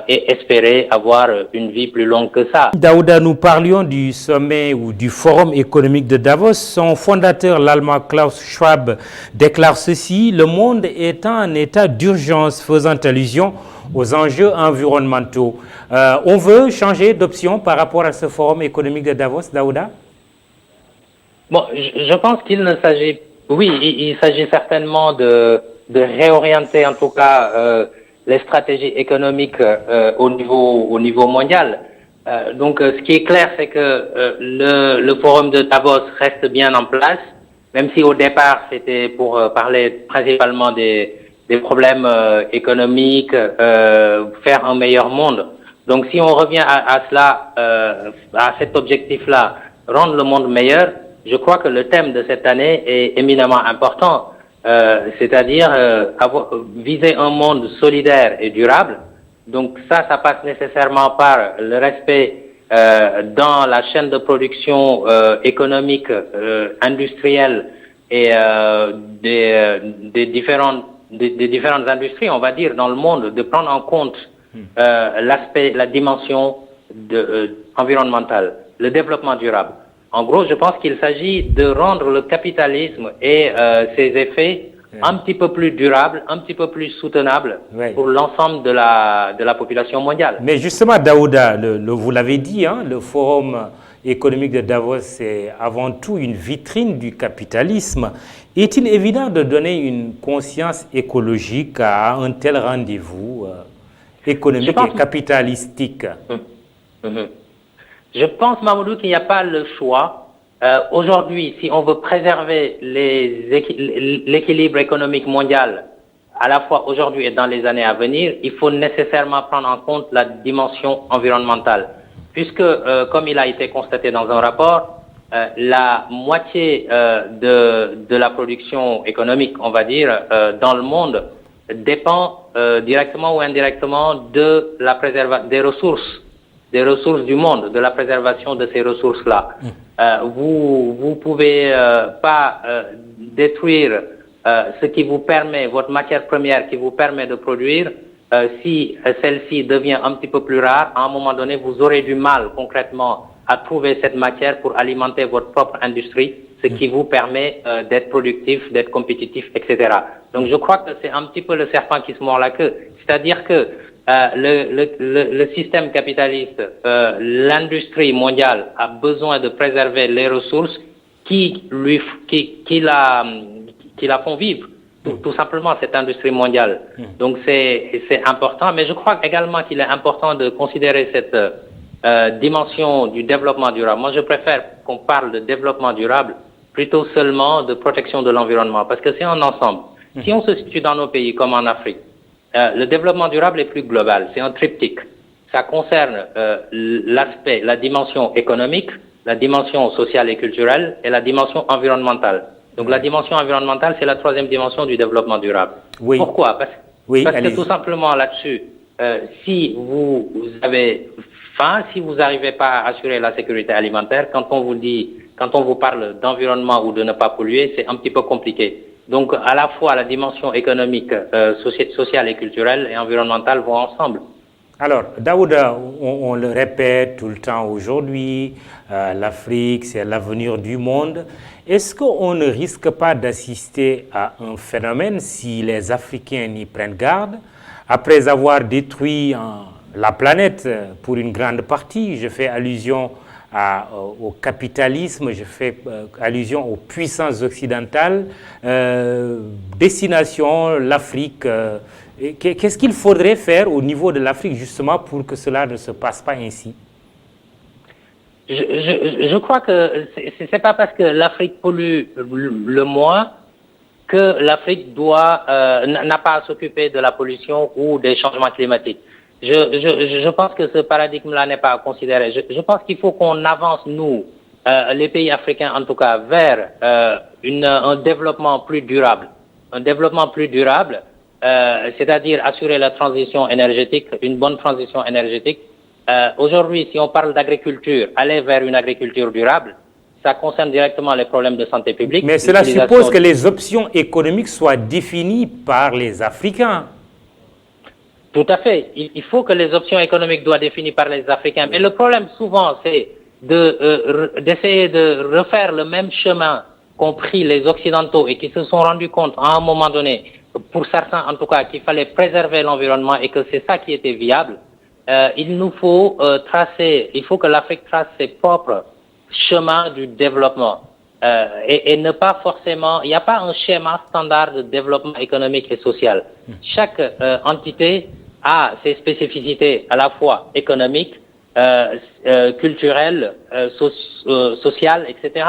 et espérer avoir une vie plus longue que ça. Daouda, nous parlions du sommet ou du forum économique de Davos. Son fondateur, l'Allemand Klaus Schwab, déclare ceci: le monde est en état d'urgence, faisant allusion aux enjeux environnementaux. On veut changer d'option par rapport à ce forum économique de Davos, Daouda? Bon, je pense qu'il ne s'agit Oui, il s'agit certainement de réorienter en tout cas les stratégies économiques au niveau mondial. Donc ce qui est clair, c'est que le forum de Davos reste bien en place, même si au départ c'était pour parler principalement des problèmes économiques, faire un meilleur monde. Donc si on revient à cela, à cet objectif-là, rendre le monde meilleur, je crois que le thème de cette année est éminemment important, c'est-à-dire viser un monde solidaire et durable. Donc ça passe nécessairement par le respect dans la chaîne de production économique, industrielle et des différentes industries, on va dire, dans le monde, de prendre en compte la dimension environnementale, le développement durable. En gros, je pense qu'il s'agit de rendre le capitalisme et ses effets un petit peu plus durables, un petit peu plus soutenables pour l'ensemble de la population mondiale. Mais justement, Daouda, vous l'avez dit, hein, le forum économique de Davos, c'est avant tout une vitrine du capitalisme. Est-il évident de donner une conscience écologique à un tel rendez-vous économique et capitalistique? Je pense, Mamoudou, qu'il n'y a pas le choix. Aujourd'hui, si on veut préserver l'équilibre économique mondial, à la fois aujourd'hui et dans les années à venir, il faut nécessairement prendre en compte la dimension environnementale. Puisque, comme il a été constaté dans un rapport, la moitié de la production économique, on va dire, dans le monde, dépend directement ou indirectement de la préservation des ressources du monde, de la préservation de ces ressources-là. Vous pouvez pas détruire ce qui vous permet, votre matière première qui vous permet de produire, si celle-ci devient un petit peu plus rare, à un moment donné, vous aurez du mal concrètement à trouver cette matière pour alimenter votre propre industrie, ce qui vous permet d'être productif, d'être compétitif, etc. Donc je crois que c'est un petit peu le serpent qui se mord la queue. C'est-à-dire que le système capitaliste, l'industrie mondiale a besoin de préserver les ressources qui la font vivre, tout simplement, cette industrie mondiale. Donc c'est important, mais je crois également qu'il est important de considérer cette dimension du développement durable. Moi, je préfère qu'on parle de développement durable plutôt seulement de protection de l'environnement, parce que c'est un ensemble. Si on se situe dans nos pays comme en Afrique, le développement durable est plus global, c'est un triptyque. Ça concerne la dimension économique, la dimension sociale et culturelle et la dimension environnementale. Donc la dimension environnementale, c'est la troisième dimension du développement durable. Oui. Pourquoi? Parce que tout simplement là-dessus, si vous avez faim, si vous n'arrivez pas à assurer la sécurité alimentaire, quand on vous parle d'environnement ou de ne pas polluer, c'est un petit peu compliqué. Donc, à la fois, la dimension économique, sociale et culturelle et environnementale vont ensemble. Alors, Daouda, on le répète tout le temps aujourd'hui, l'Afrique, c'est l'avenir du monde. Est-ce qu'on ne risque pas d'assister à un phénomène si les Africains n'y prennent garde? Après avoir détruit la planète pour une grande partie, je fais allusion au capitalisme, je fais allusion aux puissances occidentales, destination l'Afrique. Qu'est-ce qu'il faudrait faire au niveau de l'Afrique justement pour que cela ne se passe pas ainsi? Je crois que c'est pas parce que l'Afrique pollue le moins que l'Afrique n'a pas à s'occuper de la pollution ou des changements climatiques. Je pense que ce paradigme-là n'est pas à considérer. Je pense qu'il faut qu'on avance, nous, les pays africains en tout cas, vers un développement plus durable. Un développement plus durable, c'est-à-dire assurer la transition énergétique, une bonne transition énergétique. Aujourd'hui, si on parle d'agriculture, aller vers une agriculture durable, ça concerne directement les problèmes de santé publique. Mais cela suppose que les options économiques soient définies par les Africains. Tout à fait. Il faut que les options économiques soient définies par les Africains. Mais le problème, souvent, c'est d'essayer de refaire le même chemin qu'ont pris les Occidentaux et qui se sont rendus compte à un moment donné, pour certains en tout cas, qu'il fallait préserver l'environnement et que c'est ça qui était viable. Il nous faut il faut que l'Afrique trace ses propres chemins du développement. et ne pas forcément, il n'y a pas un schéma standard de développement économique et social. Chaque entité a ses spécificités à la fois économiques, culturelles, sociales, etc.,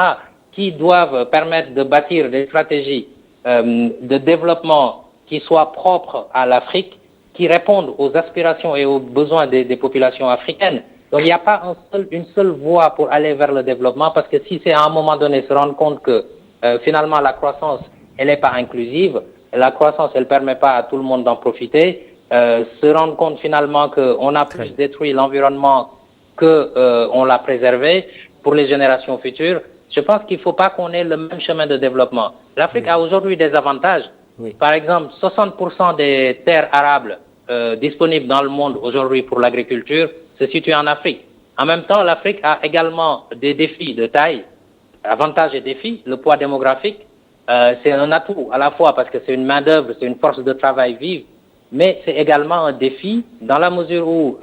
qui doivent permettre de bâtir des stratégies de développement qui soient propres à l'Afrique, qui répondent aux aspirations et aux besoins des populations africaines. Donc il n'y a pas une seule voie pour aller vers le développement, parce que si c'est à un moment donné se rendre compte que finalement la croissance, elle n'est pas inclusive, la croissance, elle ne permet pas à tout le monde d'en profiter, se rendre compte finalement qu'on a plus détruit l'environnement qu'on l'a préservé pour les générations futures, je pense qu'il ne faut pas qu'on ait le même chemin de développement. L'Afrique a aujourd'hui des avantages. Par exemple, 60% des terres arables disponibles dans le monde aujourd'hui pour l'agriculture se situent en Afrique. En même temps, l'Afrique a également des défis de taille, avantages et défis. Le poids démographique, c'est un atout à la fois parce que c'est une main-d'œuvre, c'est une force de travail vive, mais c'est également un défi dans la mesure où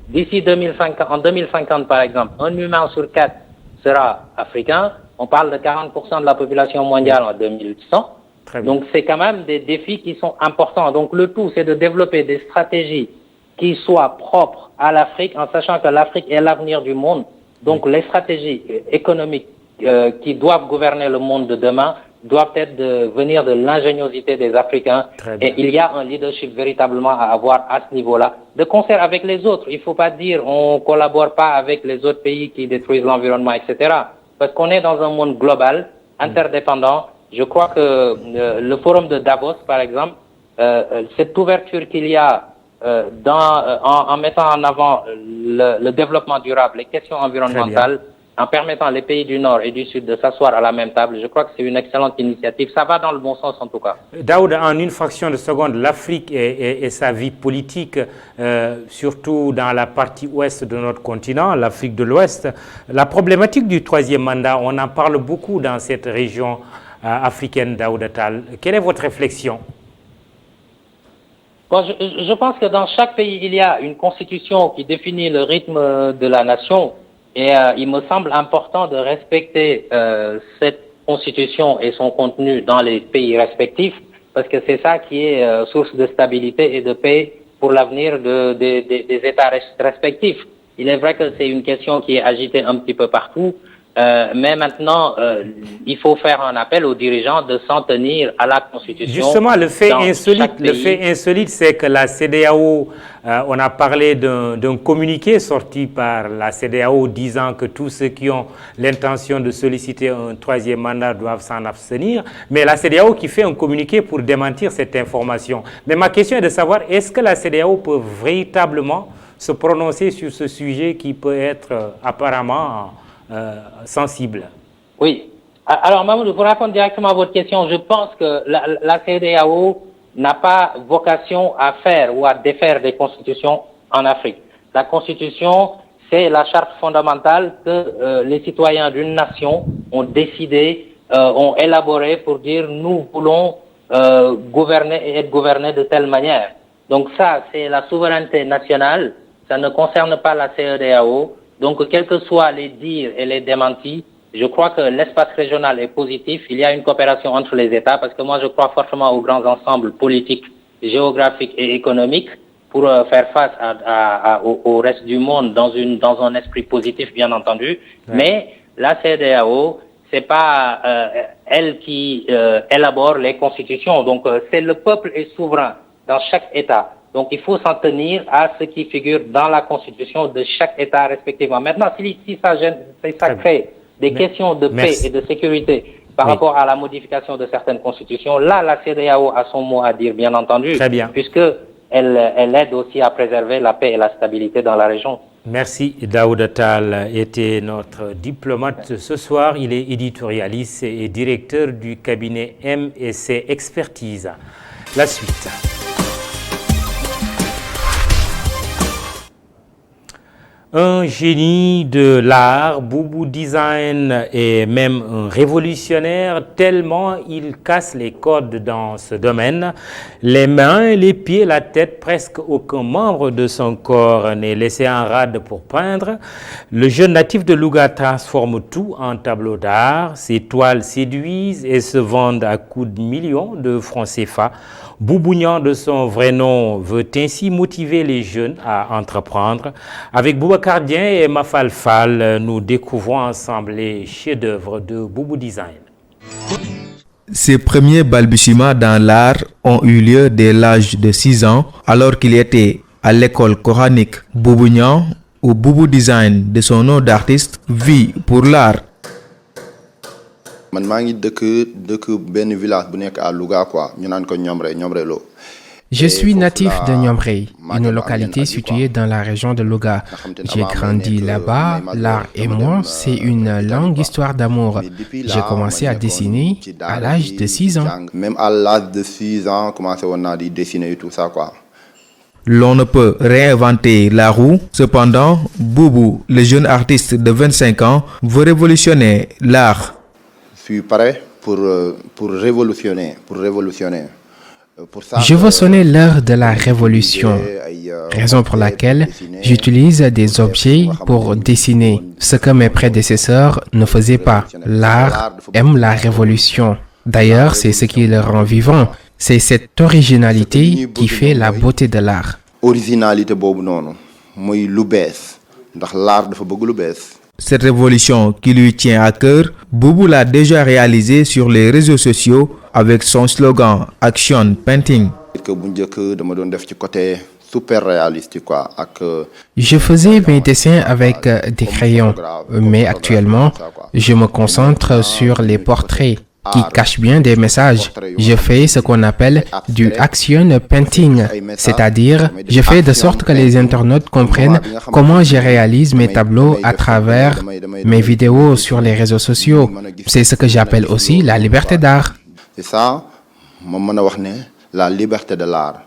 d'ici 2050, en 2050 par exemple, un humain sur 4 sera africain. On parle de 40% de la population mondiale en 2100. Donc c'est quand même des défis qui sont importants. Donc le tout, c'est de développer des stratégies qui soient propres à l'Afrique, en sachant que l'Afrique est l'avenir du monde. Donc les stratégies économiques qui doivent gouverner le monde de demain doivent être de venir de l'ingéniosité des Africains. Et il y a un leadership véritablement à avoir à ce niveau-là, de concert avec les autres. Il ne faut pas dire on collabore pas avec les autres pays qui détruisent l'environnement, etc. Parce qu'on est dans un monde global, interdépendant. Je crois que le forum de Davos, par exemple, cette ouverture qu'il y a en mettant en avant le développement durable, les questions environnementales, en permettant les pays du Nord et du Sud de s'asseoir à la même table, je crois que c'est une excellente initiative. Ça va dans le bon sens en tout cas. Daoud, en une fraction de seconde, l'Afrique et sa vie politique, surtout dans la partie ouest de notre continent, l'Afrique de l'Ouest, la problématique du troisième mandat, on en parle beaucoup dans cette région africaine, Daoud Attal. Quelle est votre réflexion? Bon, je pense que dans chaque pays, il y a une constitution qui définit le rythme de la nation. Et il me semble important de respecter cette constitution et son contenu dans les pays respectifs, parce que c'est ça qui est source de stabilité et de paix pour l'avenir des États respectifs. Il est vrai que c'est une question qui est agitée un petit peu partout, mais maintenant, il faut faire un appel aux dirigeants de s'en tenir à la Constitution. Justement, le fait insolite, c'est que la CEDEAO, on a parlé d'un communiqué sorti par la CEDEAO disant que tous ceux qui ont l'intention de solliciter un troisième mandat doivent s'en abstenir, mais la CEDEAO qui fait un communiqué pour démentir cette information. Mais ma question est de savoir, est-ce que la CEDEAO peut véritablement se prononcer sur ce sujet qui peut être apparemment sensible? Oui. Alors, Mahmoud, pour répondre directement à votre question, je pense que la CEDEAO n'a pas vocation à faire ou à défaire des constitutions en Afrique. La constitution, c'est la charte fondamentale que les citoyens d'une nation ont décidé, ont élaboré pour dire nous voulons gouverner et être gouvernés de telle manière. Donc ça, c'est la souveraineté nationale, ça ne concerne pas la CEDEAO. Donc, quels que soient les dires et les démentis, je crois que l'espace régional est positif. Il y a une coopération entre les États, parce que moi, je crois fortement aux grands ensembles politiques, géographiques et économiques pour faire face au reste du monde dans un esprit positif, bien entendu. Ouais. Mais la CEDEAO, c'est pas elle qui élabore les constitutions. Donc, c'est le peuple est souverain dans chaque État. Donc, il faut s'en tenir à ce qui figure dans la constitution de chaque État respectivement. Maintenant, si ça crée des questions de paix et de sécurité par rapport à la modification de certaines constitutions, là, la CEDEAO a son mot à dire, bien entendu, puisqu'elle aide aussi à préserver la paix et la stabilité dans la région. Merci. Daoud Attal était notre diplomate ce soir. Il est éditorialiste et directeur du cabinet M&C Expertise. La suite. Un génie de l'art, Boubou Design est même un révolutionnaire tellement il casse les codes dans ce domaine. Les mains, les pieds, la tête, presque aucun membre de son corps n'est laissé en rade pour peindre. Le jeune natif de Louga transforme tout en tableau d'art. Ses toiles séduisent et se vendent à coups de millions de francs CFA. Boubou Niang, de son vrai nom, veut ainsi motiver les jeunes à entreprendre. Avec Boubacar Dieng et Mafal Fall, nous découvrons ensemble les chefs-d'œuvre de Boubou Design. Ses premiers balbutiements dans l'art ont eu lieu dès l'âge de 6 ans, alors qu'il était à l'école coranique. Boubou Niang, ou Boubou Design de son nom d'artiste, vit pour l'art. Je suis natif de Niomrey, une localité située dans la région de Louga. J'ai grandi là-bas. L'art et moi, c'est une longue histoire d'amour. J'ai commencé à dessiner à l'âge de 6 ans. Même à l'âge de 6 ans, commencé à dessiner et tout ça, quoi. L'on ne peut réinventer la roue. Cependant, Boubou, le jeune artiste de 25 ans, veut révolutionner l'art. Je suis prêt pour révolutionner. Je veux sonner l'heure de la révolution, raison pour laquelle j'utilise des objets pour dessiner, ce que mes prédécesseurs ne faisaient pas. L'art aime la révolution. D'ailleurs, c'est ce qui le rend vivant. C'est cette originalité qui fait la beauté de l'art. Cette révolution qui lui tient à cœur, Boubou l'a déjà réalisée sur les réseaux sociaux avec son slogan Action Painting. Je faisais mes dessins avec des crayons, mais actuellement, je me concentre sur les portraits qui cachent bien des messages. Je fais ce qu'on appelle du action painting, c'est-à-dire je fais de sorte que les internautes comprennent comment je réalise mes tableaux à travers mes vidéos sur les réseaux sociaux. C'est ce que j'appelle aussi la liberté d'art. C'est ça, la liberté de l'art.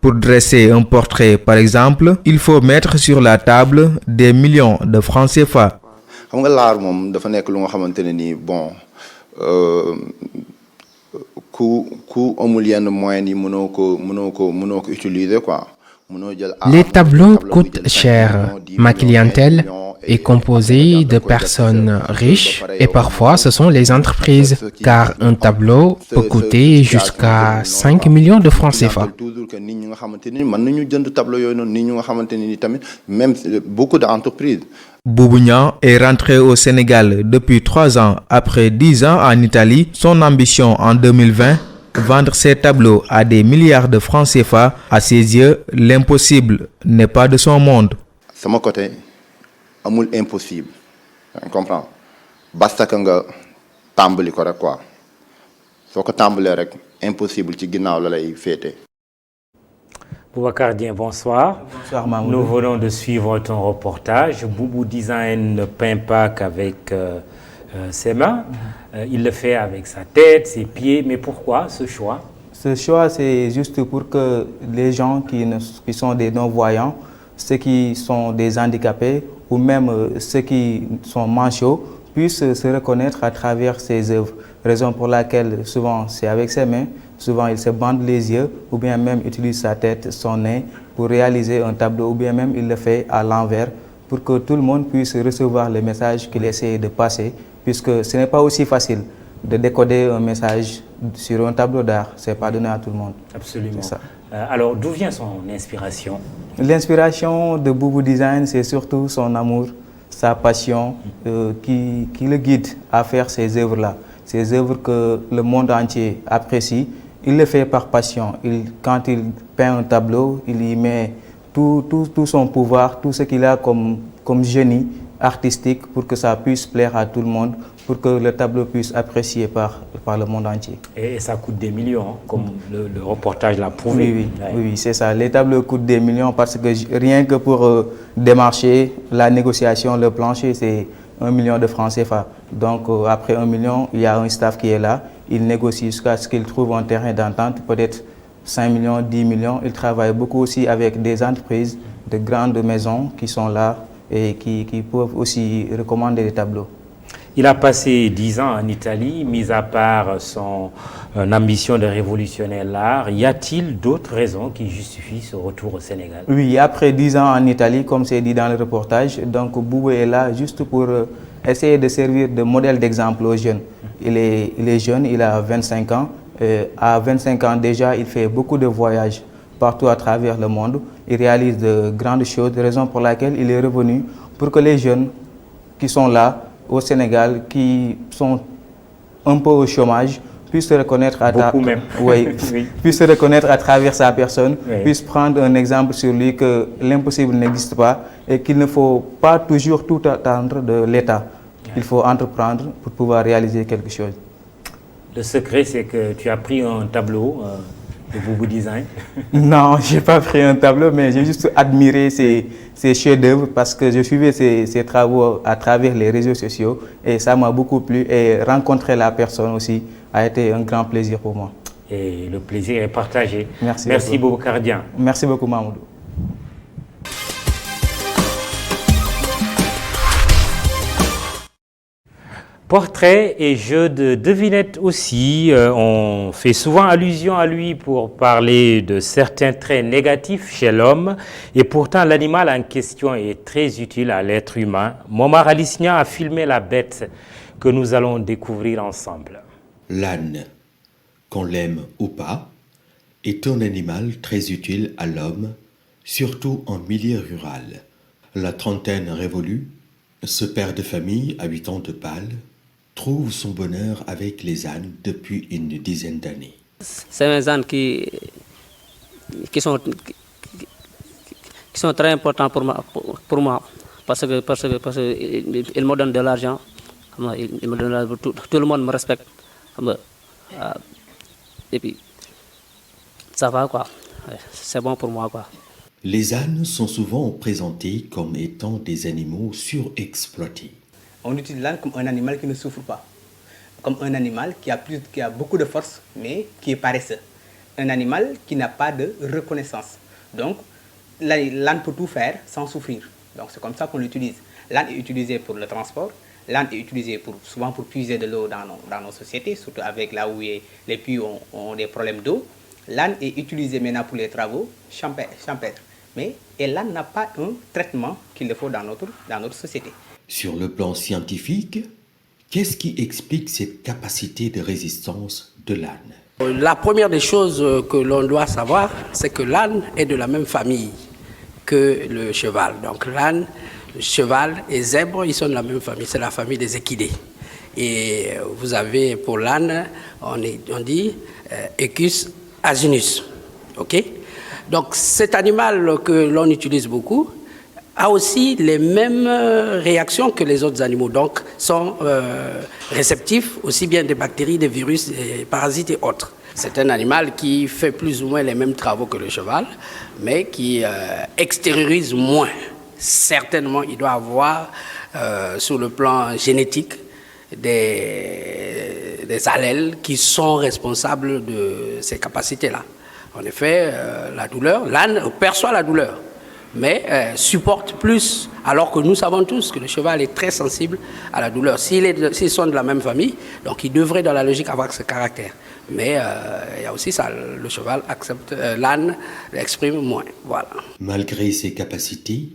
Pour dresser un portrait, par exemple, il faut mettre sur la table des millions de francs CFA. L'art, dafa nekk lu nga xamantene ni bon ku amul yenn moyens yi mënoo ko utiliser quoi. Les tableaux coûtent cher. Ma clientèle est composée de personnes riches et parfois ce sont les entreprises, car un tableau peut coûter jusqu'à 5 millions de francs CFA. Même beaucoup d'entreprises. Boubou Niang est rentré au Sénégal depuis 3 ans après 10 ans en Italie. Son ambition en 2020, vendre ses tableaux à des milliards de francs CFA. À ses yeux, l'impossible n'est pas de son monde. De mon côté, amul impossible. Tu comprends? Basta que nga tambali ko rek quoi. Soko tambalé rek impossible ci ginnaw la lay fété. Boubacar Dieng, bonsoir. Bonsoir Mamoudou. Nous venons de suivre ton reportage. Boubou Design ne peint pas qu'avec ses mains. Il le fait avec sa tête, ses pieds. Mais pourquoi ce choix? Ce choix, c'est juste pour que les gens qui sont des non-voyants, ceux qui sont des handicapés ou même ceux qui sont manchots puissent se reconnaître à travers ses œuvres. Raison pour laquelle souvent c'est avec ses mains, souvent il se bande les yeux ou bien même utilise sa tête, son nez pour réaliser un tableau ou bien même il le fait à l'envers pour que tout le monde puisse recevoir le message qu'il essaie de passer, puisque ce n'est pas aussi facile de décoder un message sur un tableau d'art, ce n'est pas donné à tout le monde. Absolument. Ça. Alors d'où vient son inspiration? L'inspiration de Boubou Design, c'est surtout son amour, sa passion qui le guide à faire ces œuvres-là. Ces œuvres que le monde entier apprécie, il le fait par passion. Quand il peint un tableau, il y met tout son pouvoir, tout ce qu'il a comme génie artistique pour que ça puisse plaire à tout le monde, pour que le tableau puisse apprécier par le monde entier. Et ça coûte des millions, comme le reportage l'a prouvé. Oui, c'est ça. Les tableaux coûtent des millions parce que rien que pour démarcher, la négociation, le plancher, c'est 1 million de francs CFA. Donc après 1 million, il y a un staff qui est là. Il négocie jusqu'à ce qu'il trouve un terrain d'entente, peut-être 5 millions, 10 millions. Il travaille beaucoup aussi avec des entreprises, de grandes maisons qui sont là et qui peuvent aussi recommander des tableaux. Il a passé 10 ans en Italie, mis à part son ambition de révolutionner l'art. Y a-t-il d'autres raisons qui justifient ce retour au Sénégal? Oui, après 10 ans en Italie, comme c'est dit dans le reportage, donc Boubou est là juste pour essayer de servir de modèle d'exemple aux jeunes. Il est jeune, il a 25 ans. À 25 ans déjà, il fait beaucoup de voyages partout à travers le monde. Il réalise de grandes choses, raison pour laquelle il est revenu pour que les jeunes qui sont là au Sénégal, qui sont un peu au chômage, puissent se reconnaître puissent se reconnaître à travers sa personne, puissent prendre un exemple sur lui que l'impossible n'existe pas et qu'il ne faut pas toujours tout attendre de l'État. Il faut entreprendre pour pouvoir réaliser quelque chose. Le secret, c'est que tu as pris un tableau de Boubou Design. Non, je n'ai pas pris un tableau, mais j'ai juste admiré ces chefs-d'œuvre parce que je suivais ces travaux à travers les réseaux sociaux et ça m'a beaucoup plu. Et rencontrer la personne aussi a été un grand plaisir pour moi. Et le plaisir est partagé. Merci beaucoup, Boubacar. Merci beaucoup, Mamoudou. Portrait et jeu de devinette aussi, on fait souvent allusion à lui pour parler de certains traits négatifs chez l'homme et pourtant l'animal en question est très utile à l'être humain. Momar Alisnia a filmé la bête que nous allons découvrir ensemble. L'âne, qu'on l'aime ou pas, est un animal très utile à l'homme, surtout en milieu rural. La trentaine révolue, ce père de famille à 8 ans de pâle trouve son bonheur avec les ânes depuis une dizaine d'années. C'est des ânes qui sont très importants pour moi parce que ils me donnent de l'argent, tout le monde me respecte. Et puis, ça va quoi, c'est bon pour moi quoi. Les ânes sont souvent présentés comme étant des animaux surexploités. On utilise l'âne comme un animal qui ne souffre pas, comme un animal qui a beaucoup de force, mais qui est paresseux. Un animal qui n'a pas de reconnaissance. Donc, l'âne peut tout faire sans souffrir. Donc, c'est comme ça qu'on l'utilise. L'âne est utilisé pour le transport. L'âne est utilisé souvent pour puiser de l'eau dans nos sociétés, surtout avec là où les puits ont des problèmes d'eau. L'âne est utilisé maintenant pour les travaux champêtres. Et l'âne n'a pas un traitement qu'il le faut dans notre société. Sur le plan scientifique, qu'est-ce qui explique cette capacité de résistance de l'âne? La première des choses que l'on doit savoir, c'est que l'âne est de la même famille que le cheval. Donc l'âne, le cheval et zèbre, ils sont de la même famille, c'est la famille des équidés. Et vous avez pour l'âne, on dit Equus asinus. Ok? Donc cet animal que l'on utilise beaucoup a aussi les mêmes réactions que les autres animaux, donc sont réceptifs aussi bien des bactéries, des virus, des parasites et autres. C'est un animal qui fait plus ou moins les mêmes travaux que le cheval, mais qui extériorise moins. Certainement, il doit avoir, sur le plan génétique, des allèles qui sont responsables de ces capacités-là. En effet, la douleur, l'âne perçoit la douleur, mais supporte plus, alors que nous savons tous que le cheval est très sensible à la douleur. S'ils sont de la même famille, donc il devrait dans la logique avoir ce caractère. Mais il y a aussi ça, le cheval accepte, l'âne l'exprime moins. Voilà. Malgré ses capacités,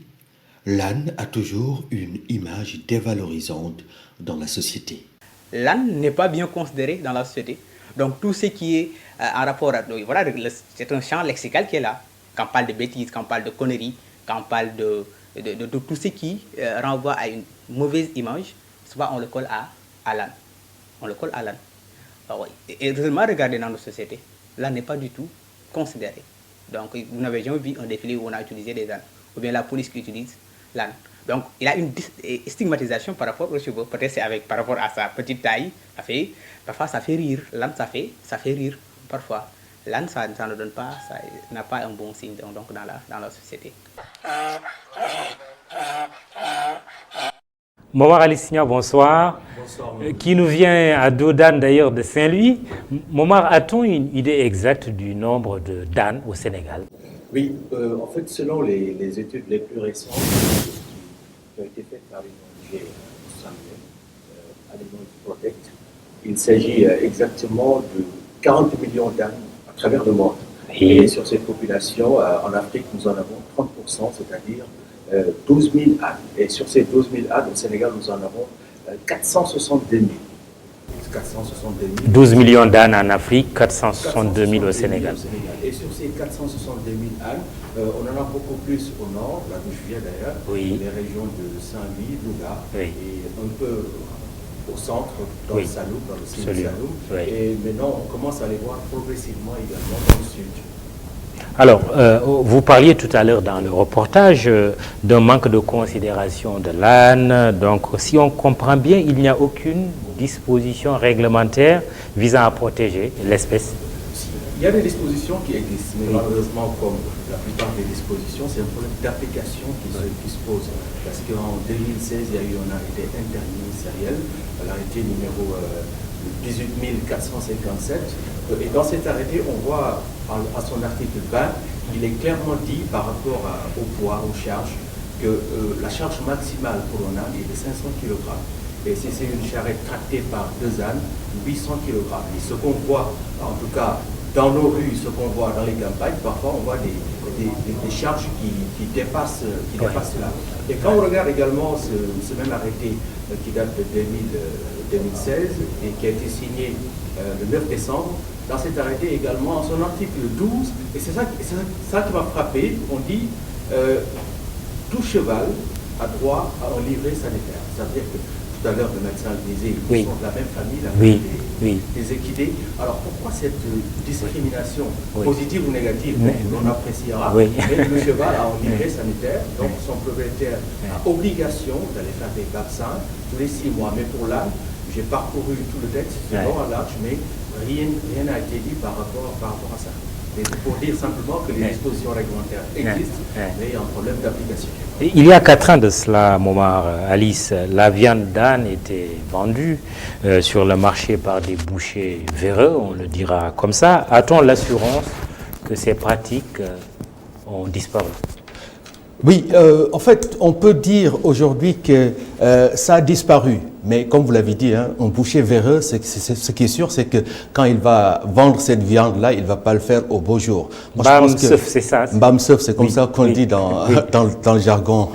l'âne a toujours une image dévalorisante dans la société. L'âne n'est pas bien considéré dans la société. Donc tout ce qui est en rapport à... Voilà, c'est un champ lexical qui est là. Quand on parle de bêtises, quand on parle de conneries, quand on parle de tout ce qui renvoie à une mauvaise image, souvent on le colle à l'âne. On le colle à l'âne. Et heureusement, regardez dans nos sociétés, l'âne n'est pas du tout considéré. Donc vous n'avez jamais vu un défilé où on a utilisé des ânes, ou bien la police qui utilise l'âne. Donc il a une stigmatisation par rapport au cheval. Peut-être c'est par rapport à sa petite taille, parfois ça fait rire. L'âne, ça fait rire parfois. L'âne, ça ne donne pas, ça n'a pas un bon signe donc dans la société. Momar Alisnia, bonsoir. Bonsoir. Qui nous vient à dos d'âne d'ailleurs de Saint-Louis. Momar, a-t-on une idée exacte du nombre de d'ânes au Sénégal? Oui, en fait, selon les études les plus récentes qui ont été faites par une ONG Animals Protect, il s'agit exactement de 40 millions d'ânes à travers le monde. Et sur cette population, en Afrique, nous en avons 30%, c'est-à-dire 12 000 ânes. Et sur ces 12 000 ânes, au Sénégal, nous en avons 462 000. 12 millions d'ânes en Afrique, 462 000 au Sénégal. Et sur ces 462 000 ânes, on en a beaucoup plus au nord, là d'où je viens d'ailleurs, les régions de Saint-Louis, Louga, et un peu au centre, dans le Saloum, dans le sud du Saloum. Et maintenant, on commence à les voir progressivement également dans le sud. Alors, vous parliez tout à l'heure dans le reportage d'un manque de considération de l'âne. Donc, si on comprend bien, il n'y a aucune disposition réglementaire visant à protéger l'espèce. Il y a des dispositions qui existent, mais malheureusement, comme la plupart des dispositions, c'est un problème d'application qui se pose. Parce qu'en 2016, il y a eu un arrêté interministériel, l'arrêté numéro 18457. Et dans cet arrêté, on voit à son article 20, il est clairement dit par rapport au poids, aux charges, que la charge maximale pour un âne est de 500 kg. Et si c'est une charrette tractée par 2 ânes, 800 kg. Et ce qu'on voit, en tout cas dans nos rues, ce qu'on voit dans les campagnes, parfois on voit des charges qui dépassent là. Et quand on regarde également ce même arrêté qui date de 2016 et qui a été signé le 9 décembre, dans cet arrêté également, en son article 12, et c'est ça qui m'a frappé, on dit tout cheval a droit à un livret sanitaire. C'est-à-dire que tout à l'heure le médecin le disait, ils sont de la même famille, des équidés. Alors pourquoi cette discrimination positive ou négative, on appréciera, mais le cheval a un livret sanitaire, donc son propriétaire a obligation d'aller faire des vaccins tous les 6 mois. Mais pour l'âne, j'ai parcouru tout le texte, c'est long à large, mais rien n'a été dit par rapport à ça. Mais pour dire simplement que les dispositions réglementaires existent, mais il y a un problème d'application. Il y a 4 ans de cela, Momar Alice, la viande d'âne était vendue sur le marché par des bouchers véreux, on le dira comme ça. A-t-on l'assurance que ces pratiques ont disparu? Oui, en fait, on peut dire aujourd'hui que ça a disparu. Mais comme vous l'avez dit, un boucher véreux, ce qui est sûr, c'est que quand il va vendre cette viande-là, il ne va pas le faire au beau jour. Bam-seuf, c'est ça. Bam-seuf, c'est comme ça qu'on dit dans le jargon.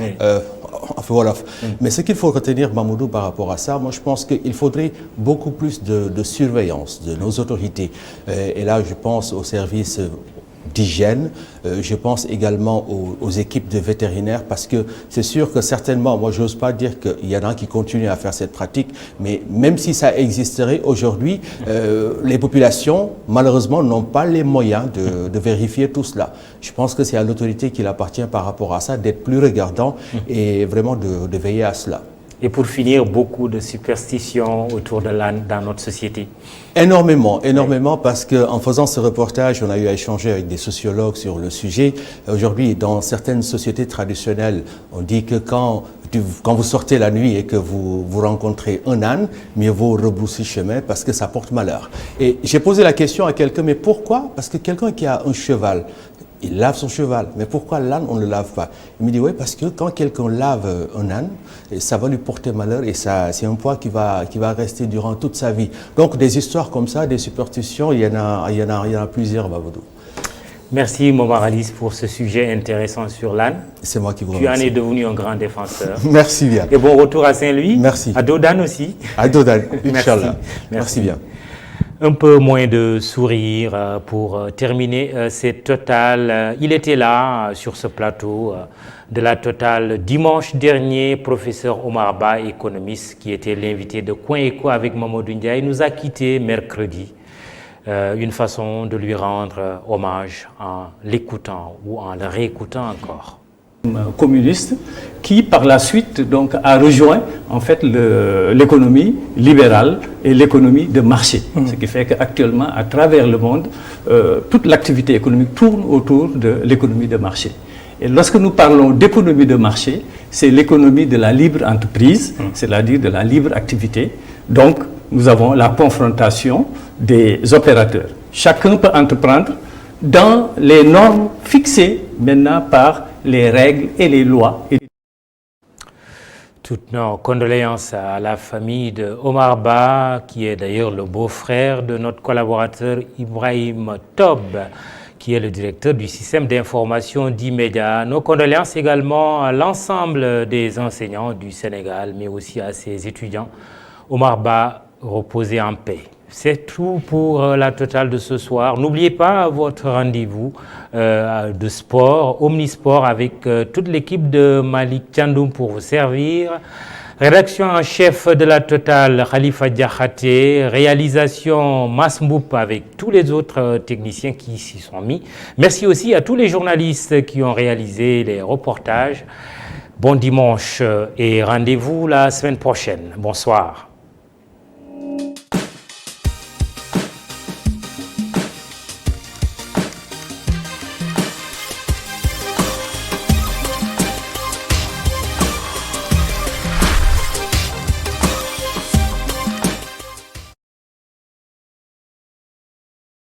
Enfin, voilà. Mais ce qu'il faut retenir, Mamoudou, par rapport à ça, moi je pense qu'il faudrait beaucoup plus de surveillance de nos autorités. Et là, je pense aux services d'hygiène, je pense également aux équipes de vétérinaires, parce que c'est sûr que certainement, moi je n'ose pas dire qu'il y en a qui continuent à faire cette pratique, mais même si ça existerait aujourd'hui, les populations malheureusement n'ont pas les moyens de vérifier tout cela. Je pense que c'est à l'autorité qu'il appartient par rapport à ça d'être plus regardant et vraiment de veiller à cela. Et pour finir, beaucoup de superstitions autour de l'âne dans notre société. Énormément, parce qu'en faisant ce reportage, on a eu à échanger avec des sociologues sur le sujet. Aujourd'hui, dans certaines sociétés traditionnelles, on dit que quand vous sortez la nuit et que vous rencontrez un âne, mieux vaut rebrousser chemin parce que ça porte malheur. Et j'ai posé la question à quelqu'un, mais pourquoi? Parce que quelqu'un qui a un cheval, il lave son cheval. Mais pourquoi l'âne, on ne le lave pas? Il me dit, oui, parce que quand quelqu'un lave un âne, ça va lui porter malheur et c'est un poids qui va rester durant toute sa vie. Donc, des histoires comme ça, des superstitions, il y en a plusieurs, Babodou. Merci, Momar Alice, pour ce sujet intéressant sur l'âne. C'est moi qui vous remercie. Tu en es devenu un grand défenseur. Merci bien. Et bon retour à Saint-Louis. Merci. À Dodane aussi. À Dodane, Inch'Allah. Merci bien. Un peu moins de sourire pour terminer cette Total. Il était là sur ce plateau de la Total dimanche dernier. Professeur Omar Ba, économiste, qui était l'invité de Coin Éco avec Mamadou Ndiaye, nous a quittés mercredi. Une façon de lui rendre hommage en l'écoutant ou en le réécoutant encore. Communiste qui par la suite donc a rejoint en fait l'économie libérale et l'économie de marché, ce qui fait qu'actuellement à travers le monde toute l'activité économique tourne autour de l'économie de marché. Et lorsque nous parlons d'économie de marché, c'est l'économie de la libre entreprise, c'est-à-dire de la libre activité. Donc nous avons la confrontation des opérateurs. Chacun peut entreprendre dans les normes fixées maintenant par les règles et les lois. Toutes nos condoléances à la famille de Omar Ba, qui est d'ailleurs le beau-frère de notre collaborateur Ibrahim Tob, qui est le directeur du système d'information d'E-Média. Nos condoléances également à l'ensemble des enseignants du Sénégal, mais aussi à ses étudiants. Omar Ba, reposez en paix. C'est tout pour la totale de ce soir. N'oubliez pas votre rendez-vous de sport, Omnisport, avec toute l'équipe de Malik Tchandoum pour vous servir. Rédaction en chef de la totale, Khalifa Diakhaté. Réalisation, Masmboup, avec tous les autres techniciens qui s'y sont mis. Merci aussi à tous les journalistes qui ont réalisé les reportages. Bon dimanche et rendez-vous la semaine prochaine. Bonsoir.